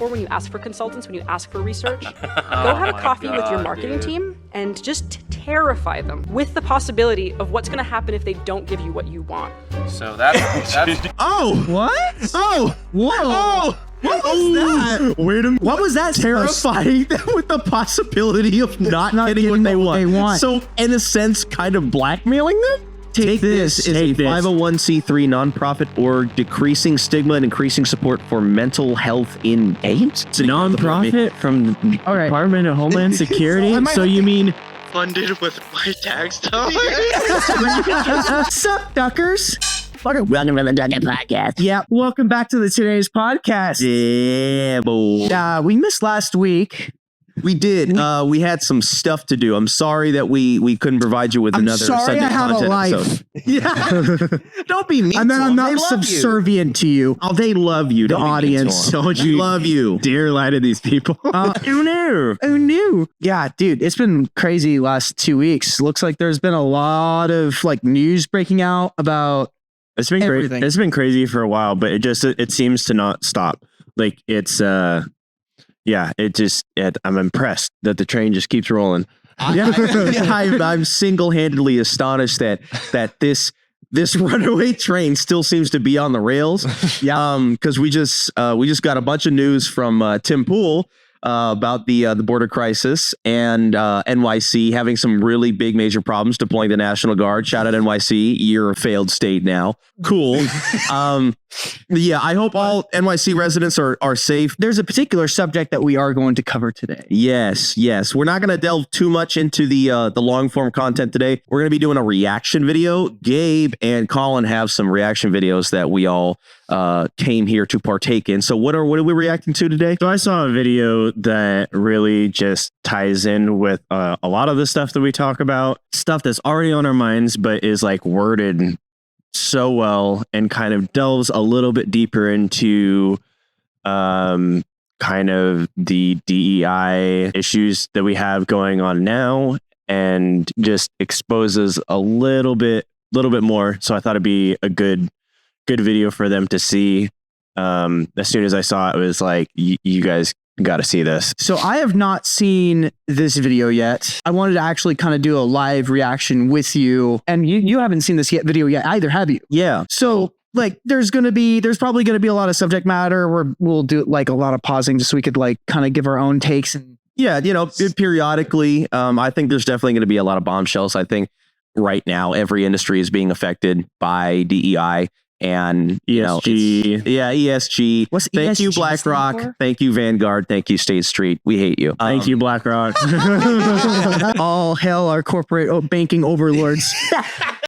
Or when you ask for consultants, when you ask for research, go have a coffee with your marketing team and just terrify them with the possibility of what's going to happen if they don't give you what you want. So that's Oh! What? Oh! Whoa! Oh! What was that? Wait a minute. What was that? Terrifying them with the possibility of not getting what they want. So, in a sense, kind of blackmailing them? Take This is a 501c3 nonprofit org decreasing stigma and increasing support for mental health in games. It's a nonprofit from the Department of Homeland Security. So you mean funded with my tax dollars? Sup, duckers? Welcome to the Ducket Podcast. Yeah, welcome back to today's podcast. Yeah, boy. We missed last week. We did. We had some stuff to do. I'm sorry that we couldn't provide you with another sorry Sunday I have a content life. episode. Yeah. Don't be mean. And then to I'm them. They not love subservient to you. Oh, they love you. The Don't be mean to audience. them. Don't They you love you. dare lie to these people? Who knew? Who knew? Yeah, dude, it's been crazy last 2 weeks. Looks like there's been a lot of like news breaking out about It's been everything. crazy. It's been crazy for a while, but it seems to not stop. Like it's I'm impressed that the train just keeps rolling. I'm single-handedly astonished that this runaway train still seems to be on the rails. Yeah. Because we just got a bunch of news from Tim Pool about the border crisis and NYC having some really big major problems deploying the National Guard. Shout out NYC, you're a failed state now. Cool. Yeah, I hope all NYC residents are safe. There's a particular subject that we are going to cover today. Yes. We're not going to delve too much into the long form content today. We're going to be doing a reaction video. Gabe and Colin have some reaction videos that we all came here to partake in. So what are we reacting to today? So I saw a video that really just ties in with a lot of the stuff that we talk about, stuff that's already on our minds, but is like worded so well and kind of delves a little bit deeper into kind of the DEI issues that we have going on now and just exposes a little bit more. So I thought it'd be a good video for them to see. As soon as I saw it, it was like, you guys got to see this. So I have not seen this video yet. I wanted to actually kind of do a live reaction with you. And you haven't seen this video yet either, have you? Yeah. So like there's probably going to be a lot of subject matter where we'll do like a lot of pausing just so we could like kind of give our own takes. And yeah, periodically, I think there's definitely going to be a lot of bombshells. I think right now every industry is being affected by DEI. And ESG. ESG. What's Thank ESG you, BlackRock. Thank you, Vanguard. Thank you, State Street. We hate you. Thank you, BlackRock. all hell our corporate banking overlords.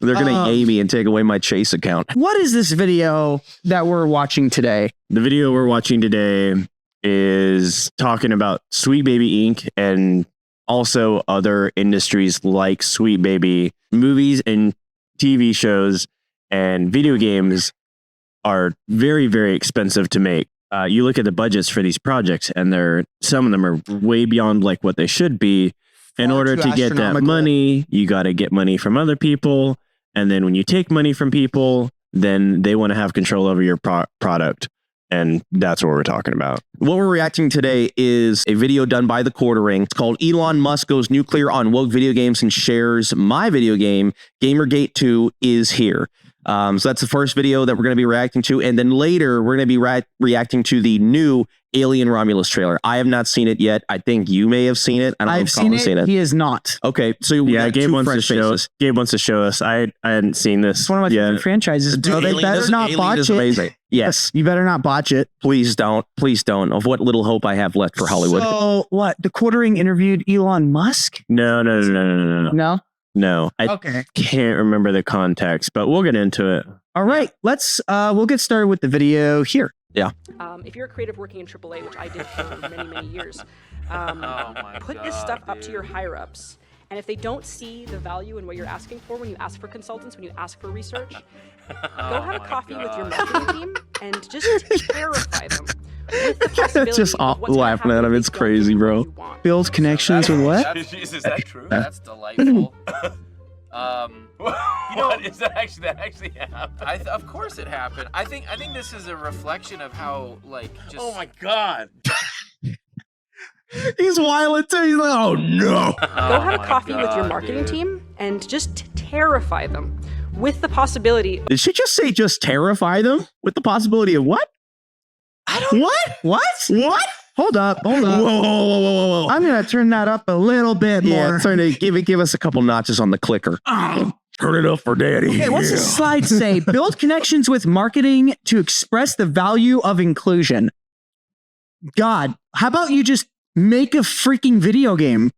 They're gonna yay me and take away my Chase account. What is this video that we're watching today? The video we're watching today is talking about Sweet Baby Inc. and also other industries like Sweet Baby. Movies and TV shows and video games are very, very expensive to make. You look at the budgets for these projects and some of them are way beyond like what they should be. In order to get that money, you got to get money from other people. And then when you take money from people, then they want to have control over your product. And that's what we're talking about. What we're reacting today is a video done by TheQuartering. It's called Elon Musk Goes Nuclear on Woke Video Games and Shares My Video Game. Gamergate 2 is here. So that's the first video that we're going to be reacting to. And then later, we're going to be reacting to the new Alien Romulus trailer. I have not seen it yet. I think you may have seen it. I don't know if Colin's seen it. He has not. Okay. So yeah, Gabe wants to show us. Gabe wants to show us. I hadn't seen this. It's one of my favorite franchises. Bro, they better not botch it. Amazing. Yes. You better not botch it. Please don't. Please don't. Of what little hope I have left for Hollywood. So what? TheQuartering interviewed Elon Musk? No. No? No. I Okay. can't remember the context, but we'll get into it. All right. We'll get started with the video here. Yeah. If you're a creative working in AAA, which I did for many, many years, put this stuff up to your higher ups. And if they don't see the value in what you're asking for when you ask for consultants, when you ask for research, go have a coffee with your marketing team and just terrify them with the possibility Just of what's laughing at him. It's crazy, bro. Build connections with what? Is that true? That's delightful. What is that actually? That actually happened. Of course it happened. I think this is a reflection of how like just. Oh my god. He's wild too. He's like, oh no. Go have a coffee with your marketing team and just terrify them with the possibility. Did she just say just terrify them with the possibility of what? I don't. What? Hold up. Whoa, whoa, whoa, whoa, whoa, whoa. I'm gonna turn that up a little bit more. Turn to give us a couple notches on the clicker. Turn it up for daddy. Okay, what's the slide say? Build connections with marketing to express the value of inclusion. God, how about you just make a freaking video game?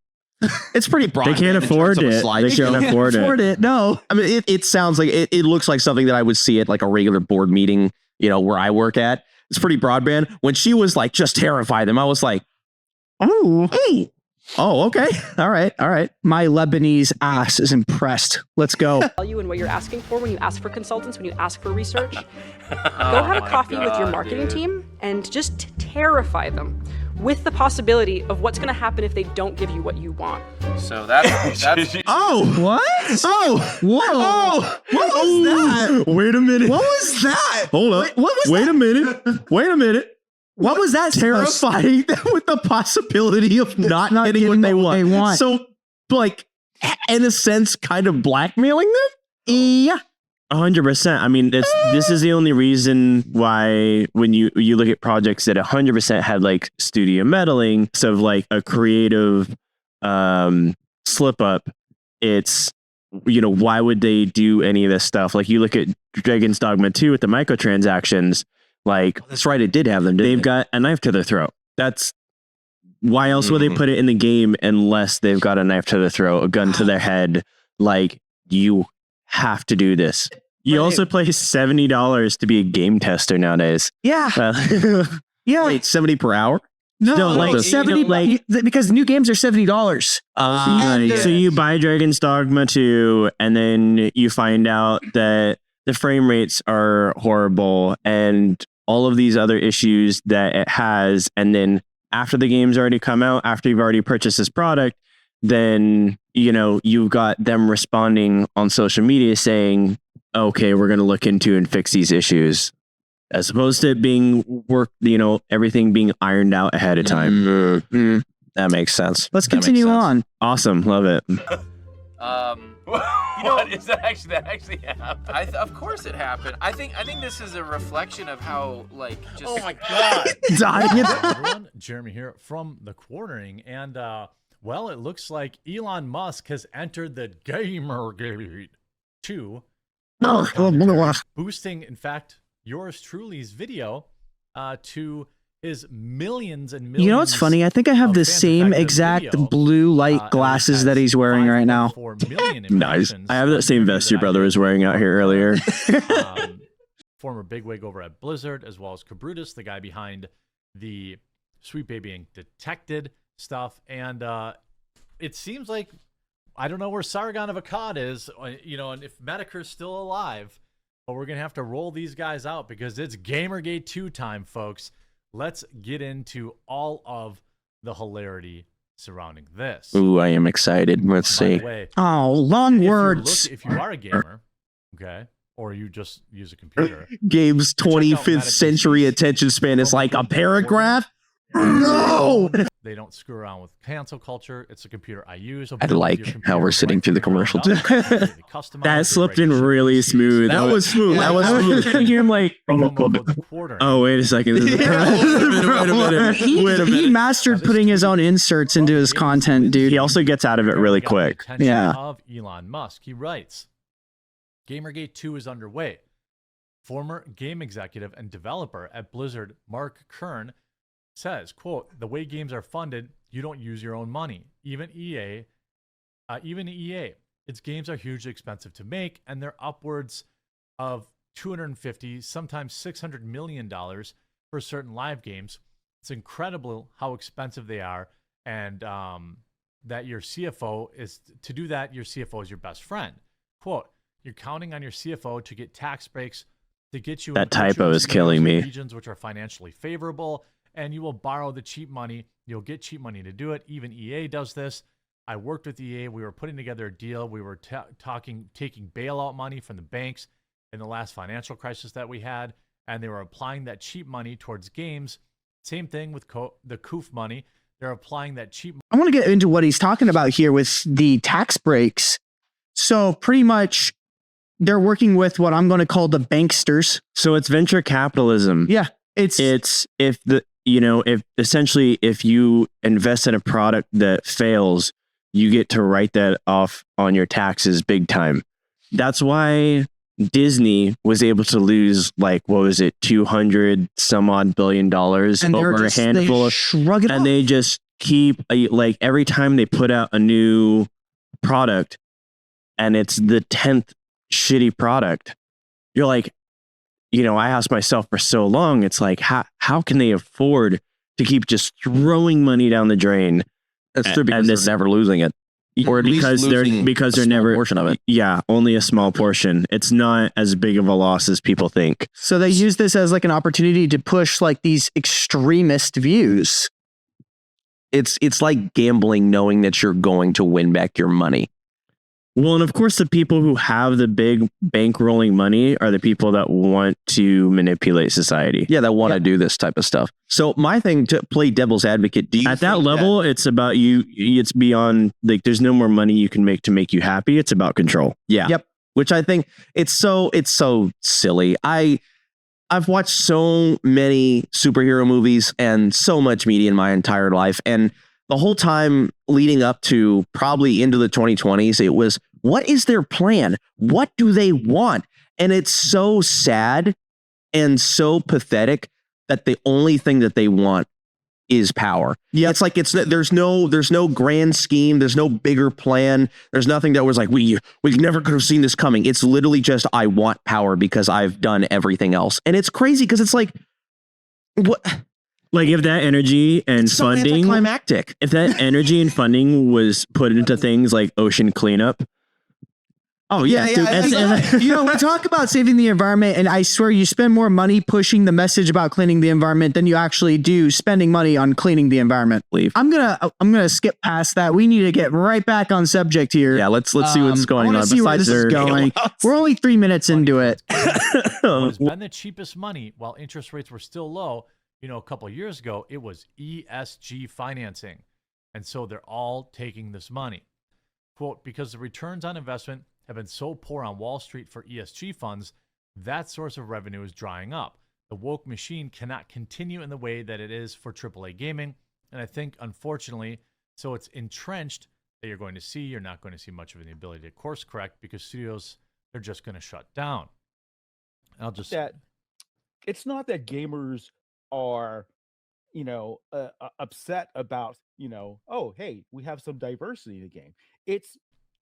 It's pretty broad. They can't afford it. They can't afford it. No. I mean, it sounds like it looks like something that I would see at like a regular board meeting, where I work at. It's pretty broadband. When she was like, just terrify them, I was like, oh, okay. All right. My Lebanese ass is impressed. Let's go. Value in what you're asking for when you ask for consultants, when you ask for research. Go have a coffee with your marketing team and just terrify them with the possibility of what's going to happen if they don't give you what you want. So that's Oh, What? oh, Whoa. oh, What was that? Wait a minute. What was that? Hold up. What was Wait that? a minute. Wait a minute. What was that? Terrifying them with the possibility of not getting what they want. So, like, in a sense, kind of blackmailing them? Yeah. 100%. I mean, this is the only reason why when you look at projects that 100% had like studio meddling, so like a creative slip up, it's why would they do any of this stuff? Like you look at Dragon's Dogma 2 with the microtransactions, like That's right. It did have them. they've got a knife to their throat. That's why else would they put it in the game unless they've got a knife to their throat, a gun to their head? Like you have to do this. You also pay $70 to be a game tester nowadays. Yeah. Yeah. Wait, 70 per hour? No, Still, like, 70 because new games are $70. So you buy Dragon's Dogma 2 and then you find out that the frame rates are horrible and all of these other issues that it has. And then after the game's already come out, after you've already purchased this product, then, you've got them responding on social media saying, okay, we're going to look into and fix these issues, as opposed to it being everything being ironed out ahead of time. That makes sense. Let's continue on. Awesome. Love it. What is that actually? That actually happened. Of course it happened. I think this is a reflection of how like just. Oh my god. Everyone, Jeremy here from TheQuartering, and well, it looks like Elon Musk has entered the Gamergate 2, boosting, in fact, yours truly's video to his millions and millions. You know what's funny? I think I have the same exact blue light glasses that he's wearing right now. Nice. I have that same vest your brother was wearing out here earlier. Former bigwig over at Blizzard, as well as Cabrutus, the guy behind the Sweet Baby Inc. Detected stuff. And it seems like, I don't know where Sargon of Akkad is, and if Medicare's still alive, but we're going to have to roll these guys out because it's Gamergate 2 time, folks. Let's get into all of the hilarity surrounding this. Ooh, I am excited. Let's see. Way, long words. if you are a gamer, okay, or you just use a computer. Gabe's 25th century attention span is like a paragraph. No! They don't screw around with cancel culture. It's a computer I use. I like how we're sitting through the commercial. That slipped in really smooth. That was smooth. That was smooth. I'm like, oh, wait a second. This is wait a minute. He mastered putting his own inserts into his content, dude. He also gets out of it really quick. Yeah. Of Elon Musk. He writes, Gamergate 2 is underway. Former game executive and developer at Blizzard, Mark Kern, says, quote, the way games are funded, you don't use your own money. Even EA, its games are hugely expensive to make, and they're upwards of $250, sometimes $600 million for certain live games. It's incredible how expensive they are, and that your CFO is, to do that, your CFO is your best friend. Quote, you're counting on your CFO to get tax breaks to get you. That typo is killing me. Regions which are financially favorable, and you will borrow the cheap money. You'll get cheap money to do it. Even EA does this. I worked with EA. We were putting together a deal. We were taking bailout money from the banks in the last financial crisis that we had, and they were applying that cheap money towards games. Same thing with the COOF money. They're applying that cheap. I want to get into what he's talking about here with the tax breaks. So pretty much they're working with what I'm going to call the banksters. So it's venture capitalism. Yeah. It's if essentially if you invest in a product that fails, you get to write that off on your taxes big time. That's why Disney was able to lose like, what was it, 200 some odd $billion and over a handful of, shrug it and off. they just keep like every time they put out a new product and it's the 10th shitty product, you're like, I asked myself for so long, it's like, how can they afford to keep just throwing money down the drain? That's true, because they're never losing it. Or at least because losing they're a never small portion of it. Yeah, only a small portion. It's not as big of a loss as people think. So they use this as like an opportunity to push like these extremist views. It's like gambling, knowing that you're going to win back your money. Well, and of course, the people who have the big bankrolling money are the people that want to manipulate society. Yeah, that want to do this type of stuff. So my thing, to play devil's advocate, do you at that think level, it's about you. It's beyond, like, there's no more money you can make to make you happy. It's about control. Yeah. Yep. Which I think it's so silly. I've watched so many superhero movies and so much media in my entire life, and the whole time leading up to probably into the 2020s, it was, what is their plan? What do they want? And it's so sad and so pathetic that the only thing that they want is power. Yeah, it's like there's no grand scheme, there's no bigger plan, there's nothing that was like we never could have seen this coming. It's literally just, I want power because I've done everything else. And it's crazy because it's like, what? Like, if that energy and It's so funding, anticlimactic. if that energy and funding was put into things like ocean cleanup. Oh yeah, dude, we talk about saving the environment, and I swear you spend more money pushing the message about cleaning the environment than you actually do spending money on cleaning the environment. I'm gonna skip past that. We need to get right back on subject here. Yeah, let's see what's going on. See where this is going. We're only 3 minutes into it. What has been the cheapest money while interest rates were still low? A couple of years ago, it was ESG financing. And so they're all taking this money. Quote, because the returns on investment have been so poor on Wall Street for ESG funds, that source of revenue is drying up. The woke machine cannot continue in the way that it is for AAA gaming. And I think, unfortunately, so it's entrenched that you're not going to see much of the ability to course correct because studios, they're just going to shut down. It's not that gamers are upset about oh, hey, we have some diversity in the game. It's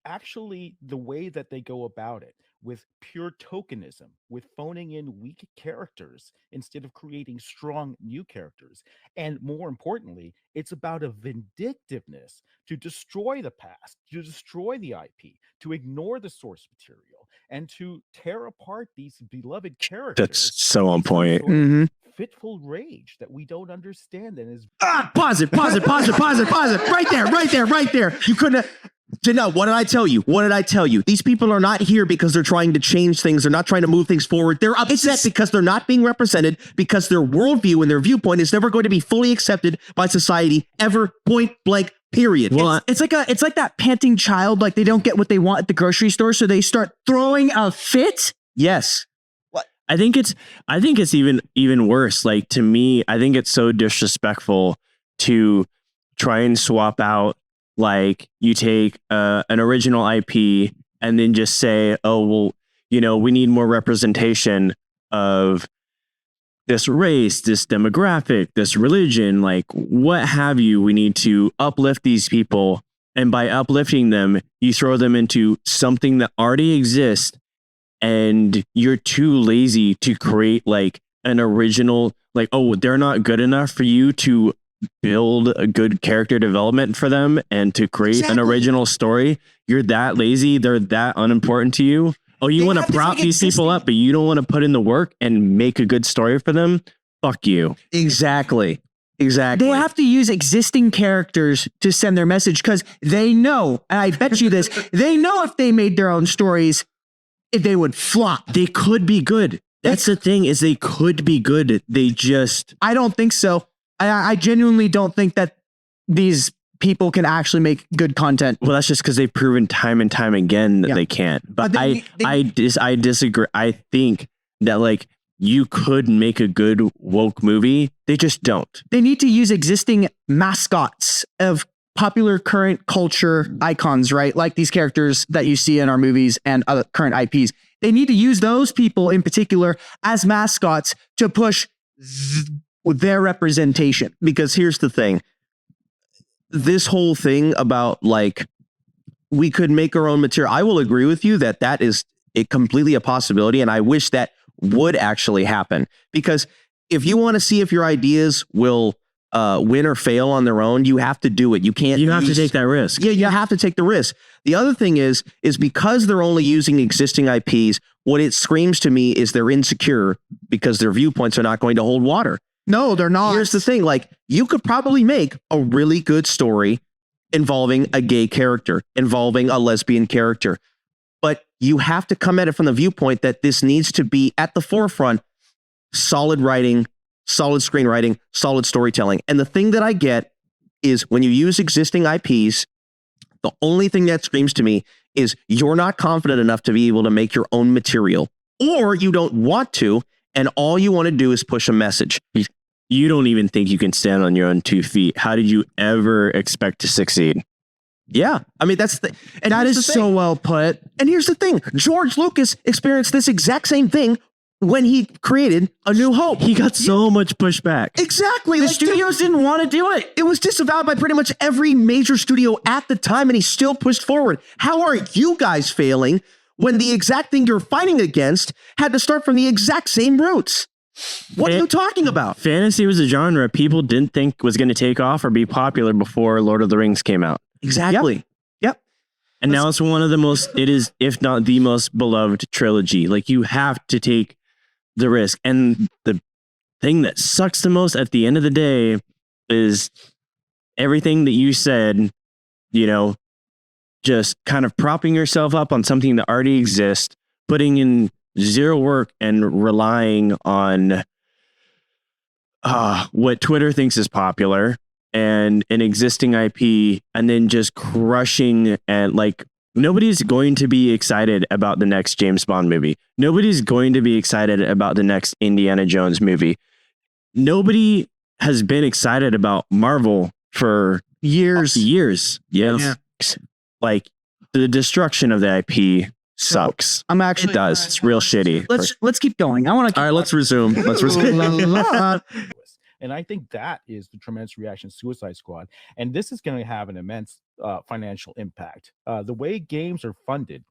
actually the way that they go about it, with pure tokenism, with phoning in weak characters instead of creating strong new characters. And more importantly, it's about a vindictiveness to destroy the past, to destroy the IP, to ignore the source material, and to tear apart these beloved characters. That's so on point. Fitful rage that we don't understand and is Pause it. Right there. You couldn't have. Janelle, what did I tell you? These people are not here because they're trying to change things. They're not trying to move things forward. They're upset because they're not being represented, because their worldview and their viewpoint is never going to be fully accepted by society ever, point blank, period. Well, it's like that panting child, like they don't get what they want at the grocery store, so they start throwing a fit. Yes. I think it's even worse. Like, to me, I think it's so disrespectful to try and swap out, like, you take an original IP and then just say, oh, well, we need more representation of this race, this demographic, this religion, like what have you. We need to uplift these people. And by uplifting them, you throw them into something that already exists, and you're too lazy to create like an original, like, oh, they're not good enough for you to build a good character development for them and to create an original story. You're that lazy. They're that unimportant to you. Oh, you want to prop these people up, but you don't want to put in the work and make a good story for them? Fuck you. Exactly. Exactly. They have to use existing characters to send their message because they know, and I bet you this, they know if they made their own stories, if they would flop. They could be good. That's the thing, is they could be good. They just... I don't think so. I genuinely don't think that these people can actually make good content. Well, that's just because they've proven time and time again that they can't. But I disagree. I think that like you could make a good woke movie. They just don't. They need to use existing mascots of popular current culture icons, right? Like these characters that you see in our movies and other current IPs. They need to use those people in particular as mascots to push their representation. Because here's the thing. This whole thing about like, we could make our own material. I will agree with you that that is completely a possibility. And I wish that would actually happen, because if you want to see if your ideas will win or fail on their own, you have to do it. You can't. You have to take that risk. Yeah, you have to take the risk. The other thing is because they're only using existing IPs, what it screams to me is they're insecure because their viewpoints are not going to hold water. No, they're not. Here's the thing. Like, you could probably make a really good story involving a gay character, involving a lesbian character, but you have to come at it from the viewpoint that this needs to be at the forefront, solid writing, solid screenwriting, solid storytelling. And the thing that I get is when you use existing IPs, the only thing that screams to me is you're not confident enough to be able to make your own material, or you don't want to, and all you want to do is push a message. You don't even think you can stand on your own 2 feet. How did you ever expect to succeed? Yeah. I mean, and that is so well put. And here's the thing. George Lucas experienced this exact same thing when he created A New Hope. He got so much pushback. Exactly. The studios didn't want to do it. It was disavowed by pretty much every major studio at the time, and he still pushed forward. How are you guys failing when the exact thing you're fighting against had to start from the exact same roots? What are you talking about? Fantasy was a genre people didn't think was going to take off or be popular before Lord of the Rings came out. Exactly. Yep. And now it's one of the most, it is, if not the most beloved trilogy. Like, you have to take the risk. And the thing that sucks the most at the end of the day is everything that you said, you know, just kind of propping yourself up on something that already exists, putting in zero work and relying on what Twitter thinks is popular and an existing IP, and then just crushing. And like, nobody's going to be excited about the next James Bond movie. Nobody's going to be excited about the next Indiana Jones movie. Nobody has been excited about Marvel for years. Yes. Yeah. Like, the destruction of the IP sucks. I'm actually. It does. It's real shitty. Let's keep going. I want to. All right, let's resume. And I think that is the tremendous reaction Suicide Squad. And this is going to have an immense financial impact. The way games are funded.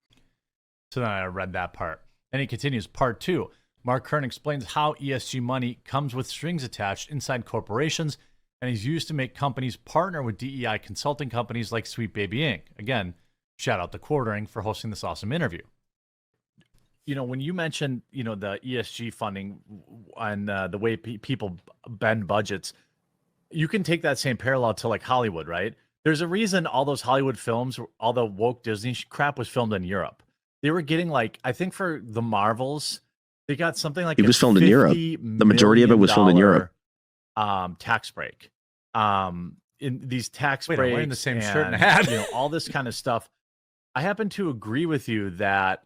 So then I read that part. And he continues, part 2. Mark Kern explains how ESG money comes with strings attached inside corporations and is used to make companies partner with DEI consulting companies like Sweet Baby Inc. Again, shout out TheQuartering for hosting this awesome interview. You know, when you mentioned, you know, the ESG funding and the way people bend budgets, you can take that same parallel to like Hollywood, right? There's a reason all those Hollywood films, all the woke Disney crap was filmed in Europe. They were getting like, I think for the Marvels, they got something like it was filmed in Europe. The majority of it was filmed in Europe. Tax break. In these tax breaks, I'm wearing the same shirt and hat. You know, all this kind of stuff. I happen to agree with you that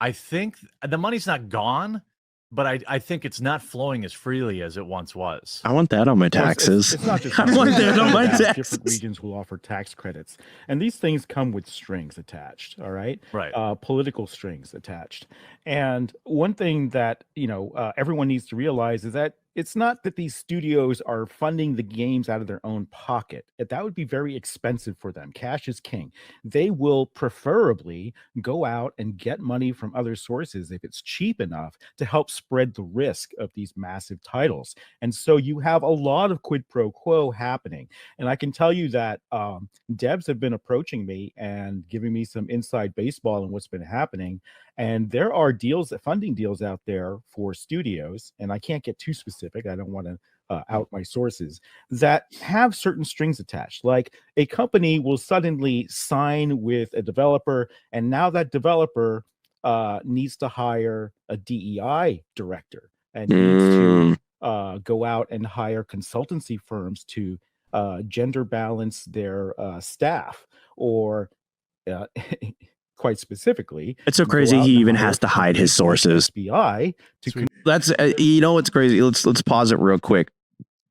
I think the money's not gone, but I think it's not flowing as freely as it once was. I want that on my taxes. It's not just I want that on my taxes. Different regions will offer tax credits, and these things come with strings attached. All right, right. Political strings attached. And one thing that everyone needs to realize is that it's not that these studios are funding the games out of their own pocket. That would be very expensive for them. Cash is king. They will preferably go out and get money from other sources if it's cheap enough to help spread the risk of these massive titles. And so you have a lot of quid pro quo happening. And I can tell you that devs have been approaching me and giving me some inside baseball on what's been happening. And there are funding deals out there for studios, and I can't get too specific. I don't want to out my sources that have certain strings attached. Like a company will suddenly sign with a developer, and now that developer needs to hire a DEI director and needs to go out and hire consultancy firms to gender balance their staff, or quite specifically, It's so crazy he even has to hide his sources. FBI to That's you know what's crazy. Let's pause it real quick.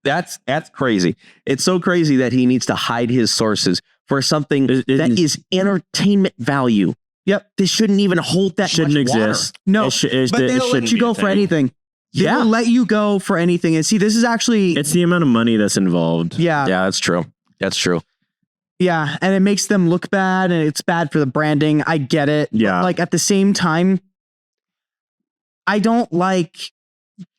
That's crazy. It's so crazy that he needs to hide his sources for something that is entertainment value. Yep. This shouldn't even hold that Shouldn't much water. exist. No, It but they'll let you go for anything. They will let you go for anything. And see, this is actually It's the amount of money that's involved. yeah. Yeah, that's true. That's true. Yeah, and it makes them look bad, and it's bad for the branding. I get it. Yeah. But like at the same time, I don't like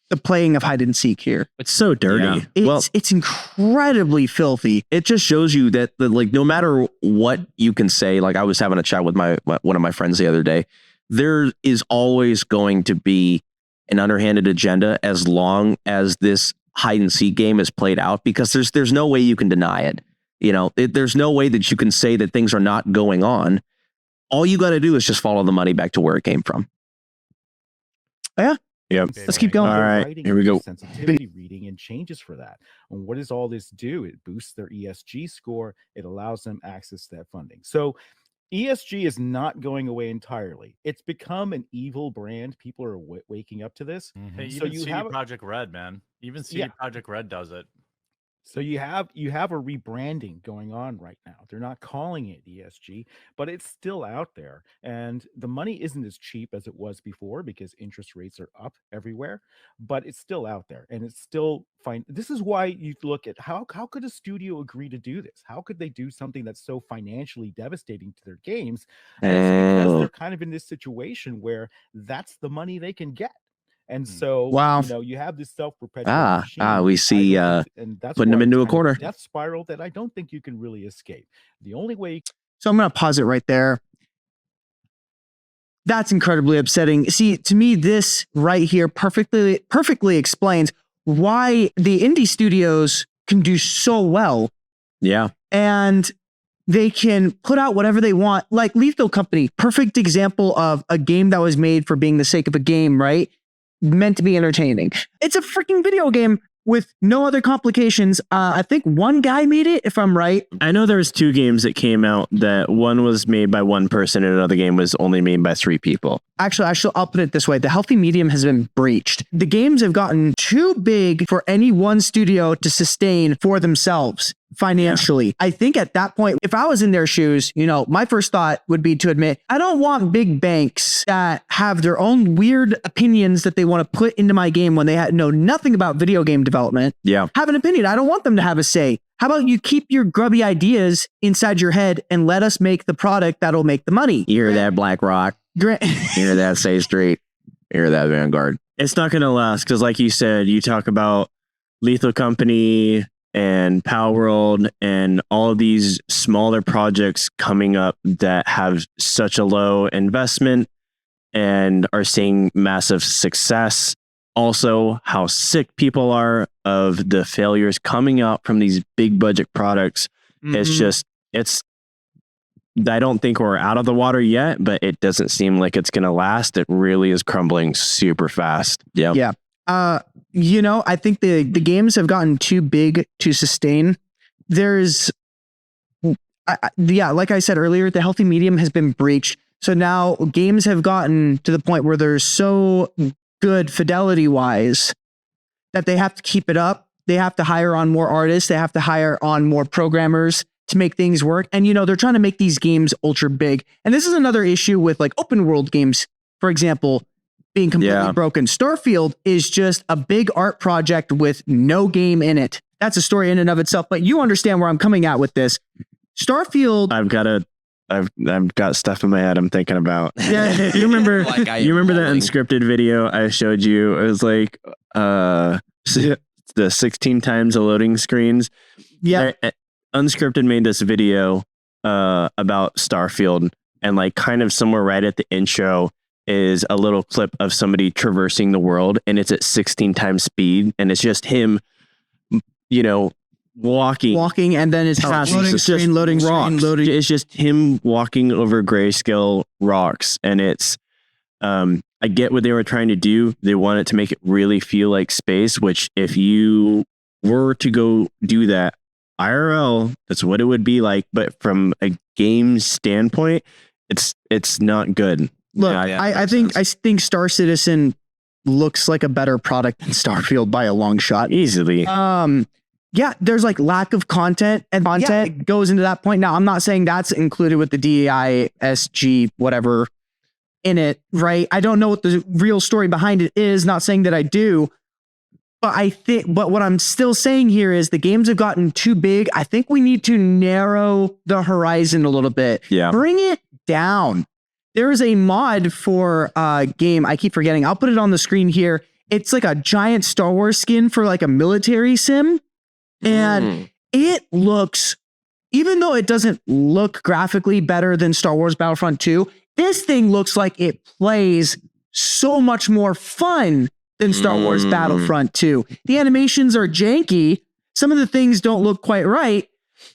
the playing of hide and seek here. It's so dirty. Yeah. It's incredibly filthy. It just shows you that like no matter what you can say, like I was having a chat with one of my friends the other day, there is always going to be an underhanded agenda as long as this hide and seek game is played out, because there's no way you can deny it. You know, there's no way that you can say that things are not going on. All you got to do is just follow the money back to where it came from. Yeah. Yep. Let's keep going. All right, writing here we go. Sensitivity reading and changes for that. And what does all this do? It boosts their ESG score. It allows them access to that funding. So ESG is not going away entirely. It's become an evil brand. People are waking up to this. Hey, So even you CD have Project Red, man. Even CD Project Red does it. So you have a rebranding going on right now. They're not calling it ESG, but it's still out there. And the money isn't as cheap as it was before because interest rates are up everywhere, but it's still out there, and it's still fine. This is why you look at how could a studio agree to do this? How could they do something that's so financially devastating to their games? And it's because they're kind of in this situation where that's the money they can get. And so, you have this self-perpetuating machine. We see and that's putting them why into it's a kind of corner. death spiral that I don't think you can really escape. The only way. So I'm going to pause it right there. That's incredibly upsetting. See, to me, this right here perfectly explains why the indie studios can do so well. Yeah. And they can put out whatever they want. Like Lethal Company, perfect example of a game that was made for being the sake of a game, right? Meant to be entertaining. It's a freaking video game with no other complications. I think one guy made it, if I'm right. I know there was 2 games that came out that one was made by one person and another game was only made by 3 people. Actually, I'll put it this way. The healthy medium has been breached. The games have gotten too big for any one studio to sustain for themselves financially. Yeah. I think at that point, if I was in their shoes, my first thought would be to admit, I don't want big banks that have their own weird opinions that they want to put into my game when they know nothing about video game development. Yeah. Have an opinion. I don't want them to have a say. How about you keep your grubby ideas inside your head and let us make the product that'll make the money? You hear that, BlackRock? You hear that, Say Street? You hear that, Vanguard? It's not going to last because, like you said, you talk about Lethal Company and Power World and all of these smaller projects coming up that have such a low investment and are seeing massive success. Also, how sick people are of the failures coming out from these big budget products. It's I don't think we're out of the water yet, but it doesn't seem like it's going to last. It really is crumbling super fast. Yeah. Yeah. I think the games have gotten too big to sustain. There's, like I said earlier, the healthy medium has been breached. So now games have gotten to the point where they're so good fidelity wise that they have to keep it up. They have to hire on more artists. They have to hire on more programmers to make things work. And, they're trying to make these games ultra big. And this is another issue with like open world games, for example, being completely broken. Starfield is just a big art project with no game in it. That's a story in and of itself, but you understand where I'm coming at with this. Starfield. I've got stuff in my head I'm thinking about. Yeah. You remember that unscripted video I showed you? It was like the 16 times the loading screens. Yeah. Unscripted made this video about Starfield, and like kind of somewhere right at the intro is a little clip of somebody traversing the world, and it's at 16 times speed, and it's just him walking, and then it's loading screen, loading rocks. loading. It's just him walking over grayscale rocks, and it's I get what they were trying to do. They wanted to make it really feel like space, which if you were to go do that IRL, that's what it would be like. But from a game standpoint, it's not good. Look, I think Star Citizen looks like a better product than Starfield by a long shot. Easily. Yeah, there's like lack of content, and it goes into that point. Now, I'm not saying that's included with the DEI, SG, whatever in it, right? I don't know what the real story behind it is. Not saying that I do, but what I'm still saying here is the games have gotten too big. I think we need to narrow the horizon a little bit. Yeah. Bring it down. There is a mod for a game. I keep forgetting. I'll put it on the screen here. It's like a giant Star Wars skin for like a military sim. And it looks, even though it doesn't look graphically better than Star Wars Battlefront 2, this thing looks like it plays so much more fun than Star Wars Battlefront 2. The animations are janky. Some of the things don't look quite right,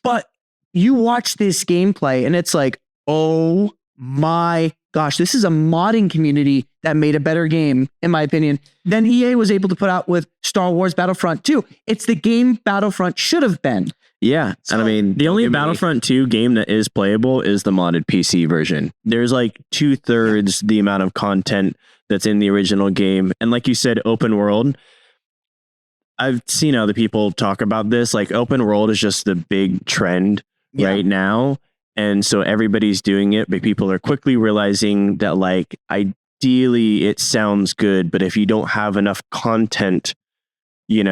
but you watch this gameplay and it's like, oh my gosh, this is a modding community that made a better game, in my opinion, than EA was able to put out with Star Wars Battlefront 2. It's the game Battlefront should have been. Yeah. And I mean, the only Battlefront 2 game that is playable is the modded PC version. There's like 2/3 the amount of content that's in the original game. And like you said, open world. I've seen other people talk about this. Like open world is just the big trend right now. And so everybody's doing it, but people are quickly realizing that like ideally it sounds good, but if you don't have enough content, you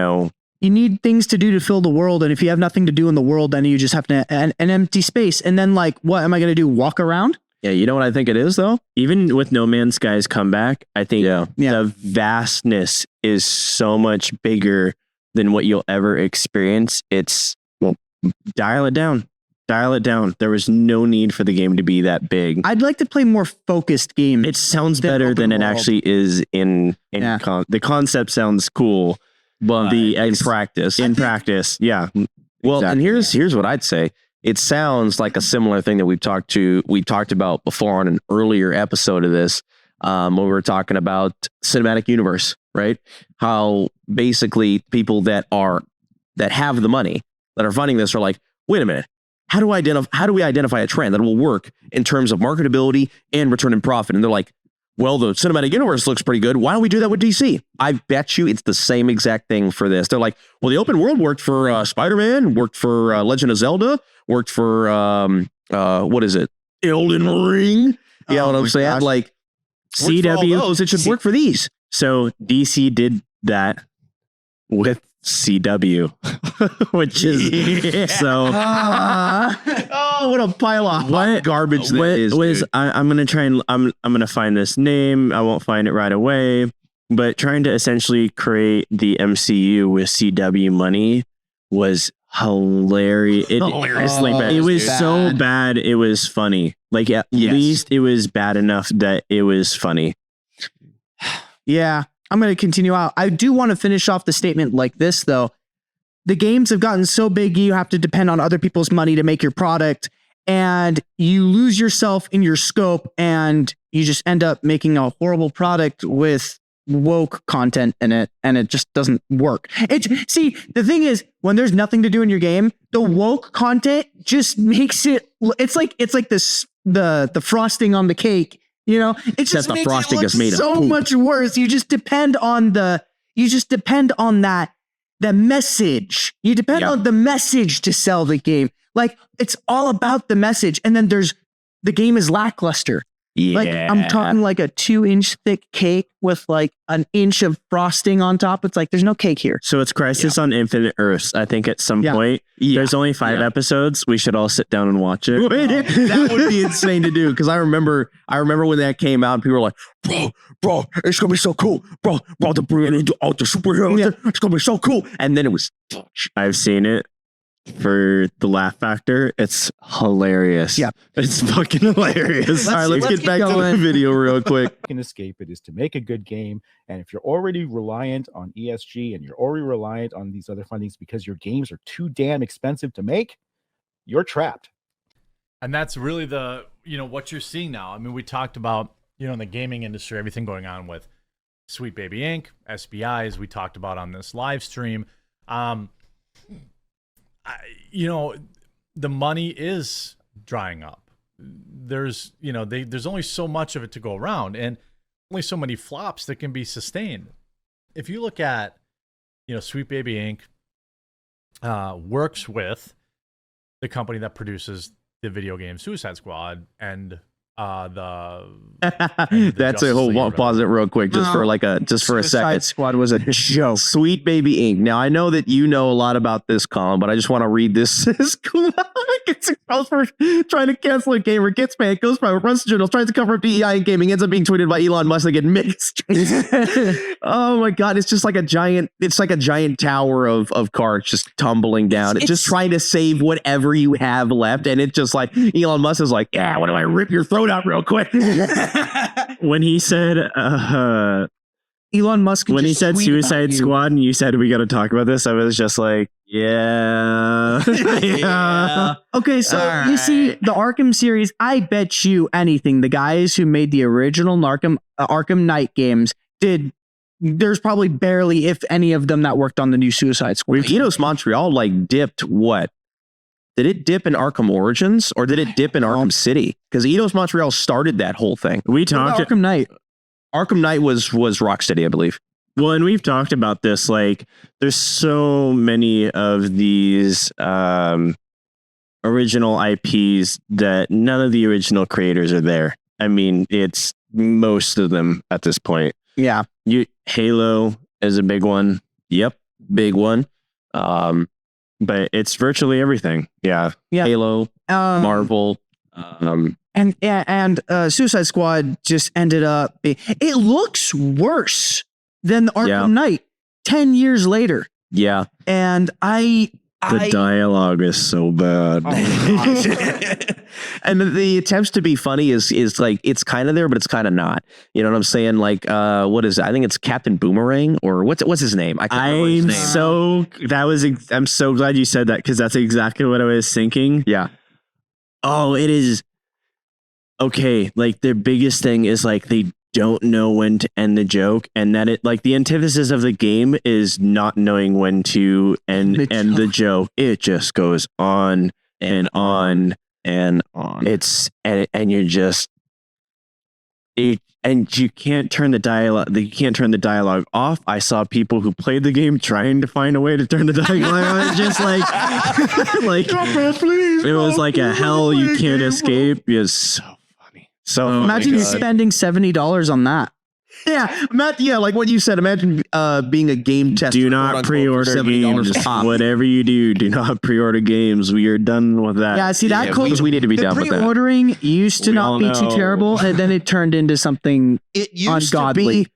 need things to do to fill the world. And if you have nothing to do in the world, then you just have an empty space. And then like, what am I going to do? Walk around? Yeah. You know what I think it is though? Even with No Man's Sky's comeback, I think the vastness is so much bigger than what you'll ever experience. Dial it down. Dial it down. There was no need for the game to be that big. I'd like to play more focused games. It sounds better than it actually is in the concept sounds cool, but in practice, yeah. Well, and here's what I'd say. It sounds like a similar thing that we talked about before on an earlier episode of this, when we were talking about cinematic universe, right? How basically people that have the money that are funding this are like, wait a minute. How do we identify a trend that will work in terms of marketability and return in profit? And they're like, well, the cinematic universe looks pretty good. Why don't we do that with DC? I bet you it's the same exact thing for this. They're like, well, the open world worked for Spider-Man, worked for Legend of Zelda, worked for what is it? Elden Ring. You know what I'm saying? Like CW, it should work for these. So DC did that with CW, which is so. Oh, what a pile of hot garbage that is. I'm gonna try and I'm gonna find this name. I won't find it right away. But trying to essentially create the MCU with CW money was hilarious. Hilariously bad. It was so bad. It was funny. Like at least it was bad enough that it was funny. Yeah. I'm going to continue out. I do want to finish off the statement like this, though. The games have gotten so big, you have to depend on other people's money to make your product, and you lose yourself in your scope, and you just end up making a horrible product with woke content in it, and it just doesn't work. See, the thing is, when there's nothing to do in your game, the woke content just makes it. It's like this the frosting on the cake. It just makes frosting is made so much worse. You just depend on the message. You depend on the message to sell the game. Like it's all about the message. And then the game is lackluster. Yeah. Like I'm talking like a 2-inch thick cake with like an inch of frosting on top. It's like there's no cake here. So it's Crisis on Infinite Earths. I think at some point there's only 5 episodes. We should all sit down and watch it. That would be insane to do because I remember when that came out, people were like, bro, it's gonna be so cool, bro, the superheroes, it's gonna be so cool. And then it was. I've seen it. for the laugh factor. It's hilarious. Yeah. It's fucking hilarious. All right, let's get back to the video real quick. Can escape it is to make a good game. And if you're already reliant on ESG and you're already reliant on these other fundings because your games are too damn expensive to make, you're trapped. And that's really what you're seeing now. I mean, we talked about, in the gaming industry, everything going on with Sweet Baby Inc., SBI, as we talked about on this live stream. The money is drying up. There's only so much of it to go around, and only so many flops that can be sustained. If you look at, Sweet Baby Inc. Works with the company that produces the video game Suicide Squad and that's a whole pause it real quick just for a second. Suicide Squad was a joke. Sweet Baby Inc. Now I know that you know a lot about this, Colin, but I just want to read this. It's for trying to cancel a gamer, gets paid, goes private, runs the journal, tries to cover up DEI in gaming, ends up being tweeted by Elon Musk again mixed. Oh my god, it's just like a giant tower of cards just tumbling down. It's just trying to save whatever you have left, and it's just like Elon Musk is like, yeah, what do I rip your throat out real quick? When he said Elon Musk, when he said Suicide Squad and you said we got to talk about this, I was just like, yeah. Yeah. Okay, so you see the Arkham series, I bet you anything the guys who made the original Arkham Knight games there's probably barely, if any of them, that worked on the new Suicide Squad. Eidos Montreal dipped what? Did it dip in Arkham Origins or did it dip in Arkham City? Because Eidos Montreal started that whole thing. We talked Arkham Knight. Arkham Knight was Rocksteady, I believe. Well, and we've talked about this. Like, there's so many of these original IPs that none of the original creators are there. I mean, it's most of them at this point. Yeah. Halo is a big one. Yep, big one. But it's virtually everything. Yeah. Halo, Marvel. And Suicide Squad just ended up it looks worse than the Arkham Knight 10 years later. Yeah. And the dialogue is so bad. And the attempts to be funny is like, it's kind of there, but it's kind of not. You know what I'm saying? Like, what is it? I think it's Captain Boomerang, or what's his name? I can't remember his name. I'm so glad you said that, because that's exactly what I was thinking. Yeah. Oh, it is. Okay, like their biggest thing is like they don't know when to end the joke, and that it like the antithesis of the game is not knowing when to end the joke. It just goes on and on and on. And you're just and you can't turn the dialogue. You can't turn the dialogue off. I saw people who played the game trying to find a way to turn the dialogue. It's just like it was like a hell you can't escape. It's so funny. So imagine you spending $70 on that. Yeah, Matt. Yeah, like what you said. Imagine being a game tester. Do not pre-order games. Whatever you do not pre-order games. We are done with that. Yeah, see that we need to be done with that. Pre-ordering used to not be too terrible, and then it turned into something it used ungodly. To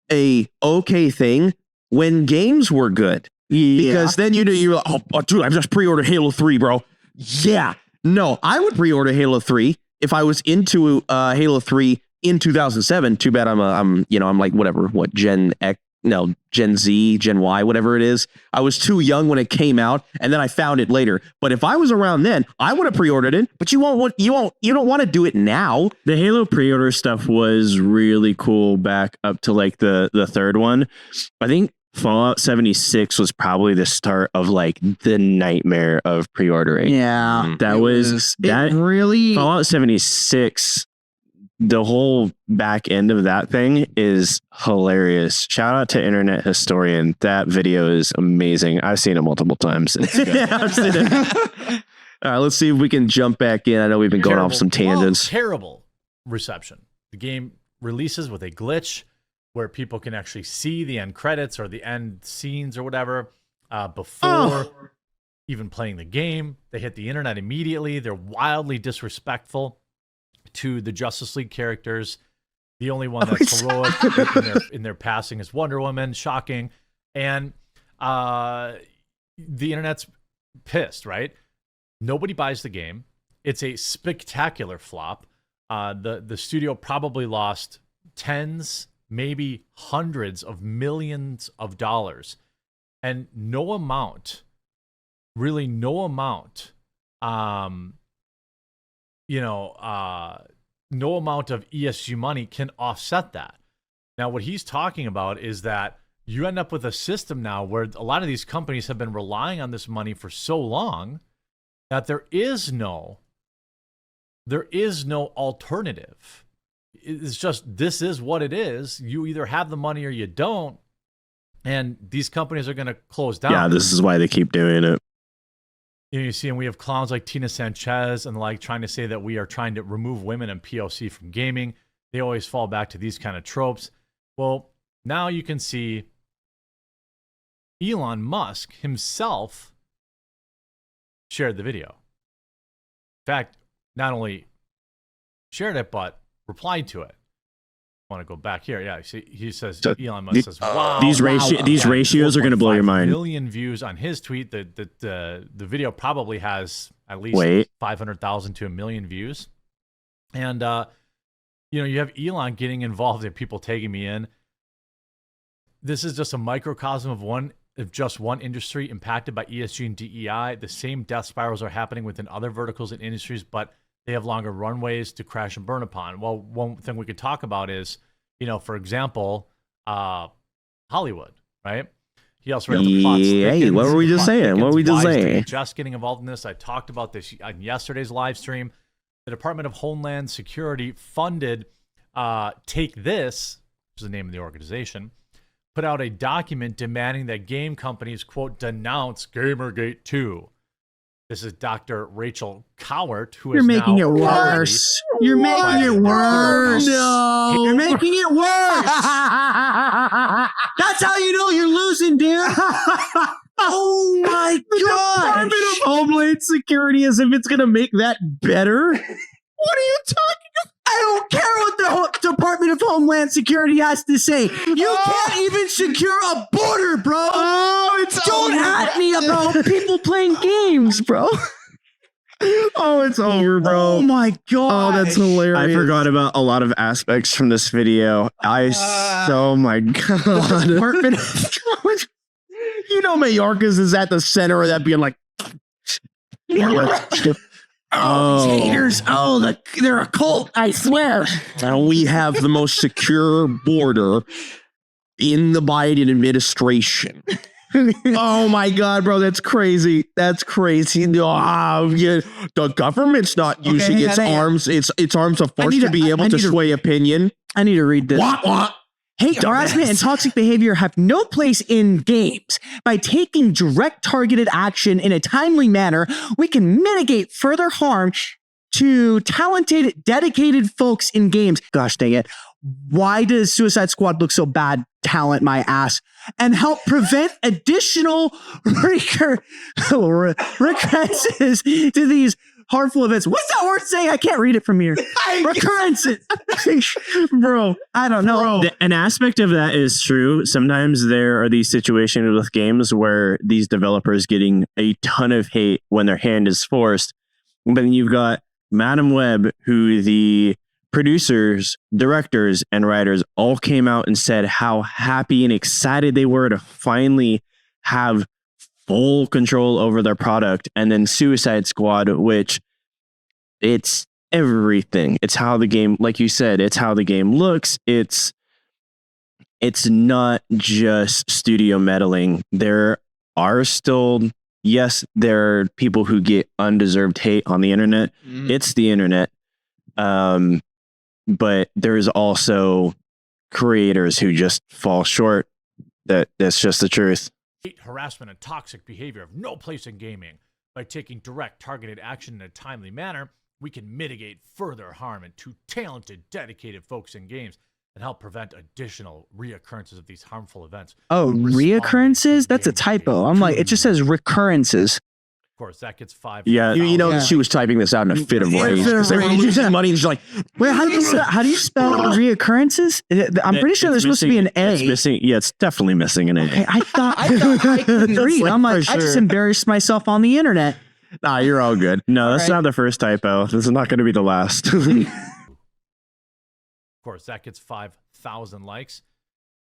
be a okay thing when games were good. Yeah. Because then you're like, oh, dude, I just pre-ordered Halo 3, bro. Yeah, no, I would pre-order Halo 3 if I was into Halo 3. In 2007, too bad I'm like whatever, Gen Z, Gen Y, whatever it is. I was too young when it came out, and then I found it later. But if I was around then, I would have pre-ordered it. But you don't want to do it now. The Halo pre-order stuff was really cool back up to like the third one. I think Fallout 76 was probably the start of like the nightmare of pre-ordering. Yeah, really Fallout 76. The whole back end of that thing is hilarious. Shout out to Internet Historian. That video is amazing. I've seen it multiple times. Yeah, I've seen it. All right, let's see if we can jump back in. I know we've been going off some tangents. Terrible reception. The game releases with a glitch where people can actually see the end credits or the end scenes or whatever before even playing the game. They hit the internet immediately. They're wildly disrespectful to the Justice League characters. The only one that's heroic in their passing is Wonder Woman. Shocking. And the internet's pissed, right? Nobody buys the game. It's a spectacular flop. The studio probably lost tens, maybe hundreds of millions of dollars, and no amount, no amount of ESG money can offset that. Now, what he's talking about is that you end up with a system now where a lot of these companies have been relying on this money for so long that there is no alternative. It's just, this is what it is. You either have the money or you don't. And these companies are going to close down. Yeah, this is why they keep doing it. You see, and we have clowns like Tina Sanchez and like trying to say that we are trying to remove women and POC from gaming. They always fall back to these kind of tropes. Well, now you can see Elon Musk himself shared the video. In fact, not only shared it, but replied to it. I want to go back here. Yeah, see, he says, Elon Musk says, wow. These ratios are going to blow your mind. 4.5 million views on his tweet. The video probably has at least 500,000 to 1 million views. And, you have Elon getting involved in people tagging me in. This is just a microcosm of just one industry impacted by ESG and DEI. The same death spirals are happening within other verticals and industries, but they have longer runways to crash and burn upon. Well, one thing we could talk about is, for example, Hollywood, right? He also read the plots. Hey, what were we just saying? What were we just saying? Just getting involved in this. I talked about this on yesterday's live stream. The Department of Homeland Security funded Take This, which is the name of the organization, put out a document demanding that game companies, quote, denounce Gamergate 2. This is Dr. Rachel Cowart, who You're is making now it worse. You're making it worse. No. You're making it worse. That's how you know you're losing, dude. Oh my god. Department of Homeland Security, as if it's going to make that better. What are you talking about? I don't care what the Department of Homeland Security has to say. You can't even secure a border, bro. Don't at me about people playing games, bro. Oh, it's over, bro. Oh my god. Oh, that's hilarious. I forgot about a lot of aspects from this video. Oh my god. Department of Mayorkas is at the center of that being like, oh, these haters. Oh, they're a cult, I swear. and we have the most secure border in the Biden administration. Oh my god, bro, that's crazy. That's crazy. The government's not using its arms of force to be able to sway opinion. I need to read this. What? Hate, harassment, and toxic behavior have no place in games. By taking direct targeted action in a timely manner, we can mitigate further harm to talented, dedicated folks in games. Gosh dang it. Why does Suicide Squad look so bad? Talent my ass. And help prevent additional recurrences to these harmful events. What's that word saying? I can't read it from here. Recurrences. Bro, I don't know. An aspect of that is true. Sometimes there are these situations with games where these developers getting a ton of hate when their hand is forced. But then you've got Madam Web, who the producers, directors, and writers all came out and said how happy and excited they were to finally have full control over their product. And then Suicide Squad, which it's everything. It's how the game, like you said, it's how the game looks. It's not just studio meddling. There are still, yes, there are people who get undeserved hate on the internet. It's the internet. But there's also creators who just fall short. That's just the truth. Hate, harassment, and toxic behavior have no place in gaming. By taking direct, targeted action in a timely manner, we can mitigate further harm to talented, dedicated folks in games and help prevent additional reoccurrences of these harmful events. Oh, reoccurrences? That's a typo. I'm like, it just says recurrences. course, that gets 5. Yeah, you know, Yeah. she was typing this out in a fit of In a rage. fit of 'Cause they were rage. losing money, and she's like, Wait, how do you spell reoccurrences? I'm pretty sure there's supposed to be an A. It's missing. Yeah, it's definitely missing an A. Okay, I thought I couldn't read. I'm like, I just embarrassed myself on the internet. Nah, you're all good. No, that's right. not the first typo. This is not going to be the last. Of course, that gets 5,000 likes.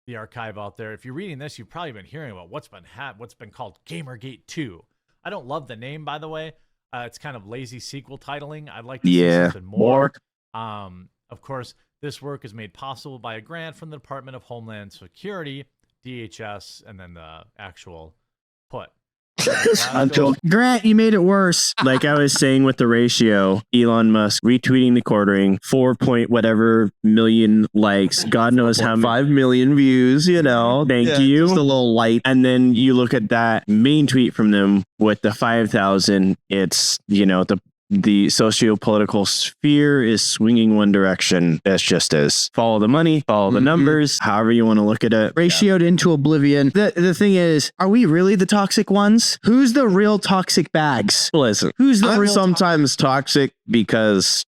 The archive out there. If you're reading this, you've probably been hearing about what's been called Gamergate 2. I don't love the name, by the way. It's kind of lazy sequel titling. I'd like to see something more. Of course, this work is made possible by a grant from the Department of Homeland Security, DHS, and then the actual put. Grant, you made it worse. Like I was saying with the ratio, Elon Musk retweeting TheQuartering, 4 point whatever million likes, God knows how many. 5 million views, you know. Thank you. Just a little light. And then you look at that main tweet from them with the 5,000. It's, you know, the socio-political sphere is swinging one direction. That's just as follow the money, follow the numbers, however you want to look at it. Ratioed into oblivion. The thing is, are we really the toxic ones? Who's the real toxic bags? Listen, Who's the I'm real sometimes toxic because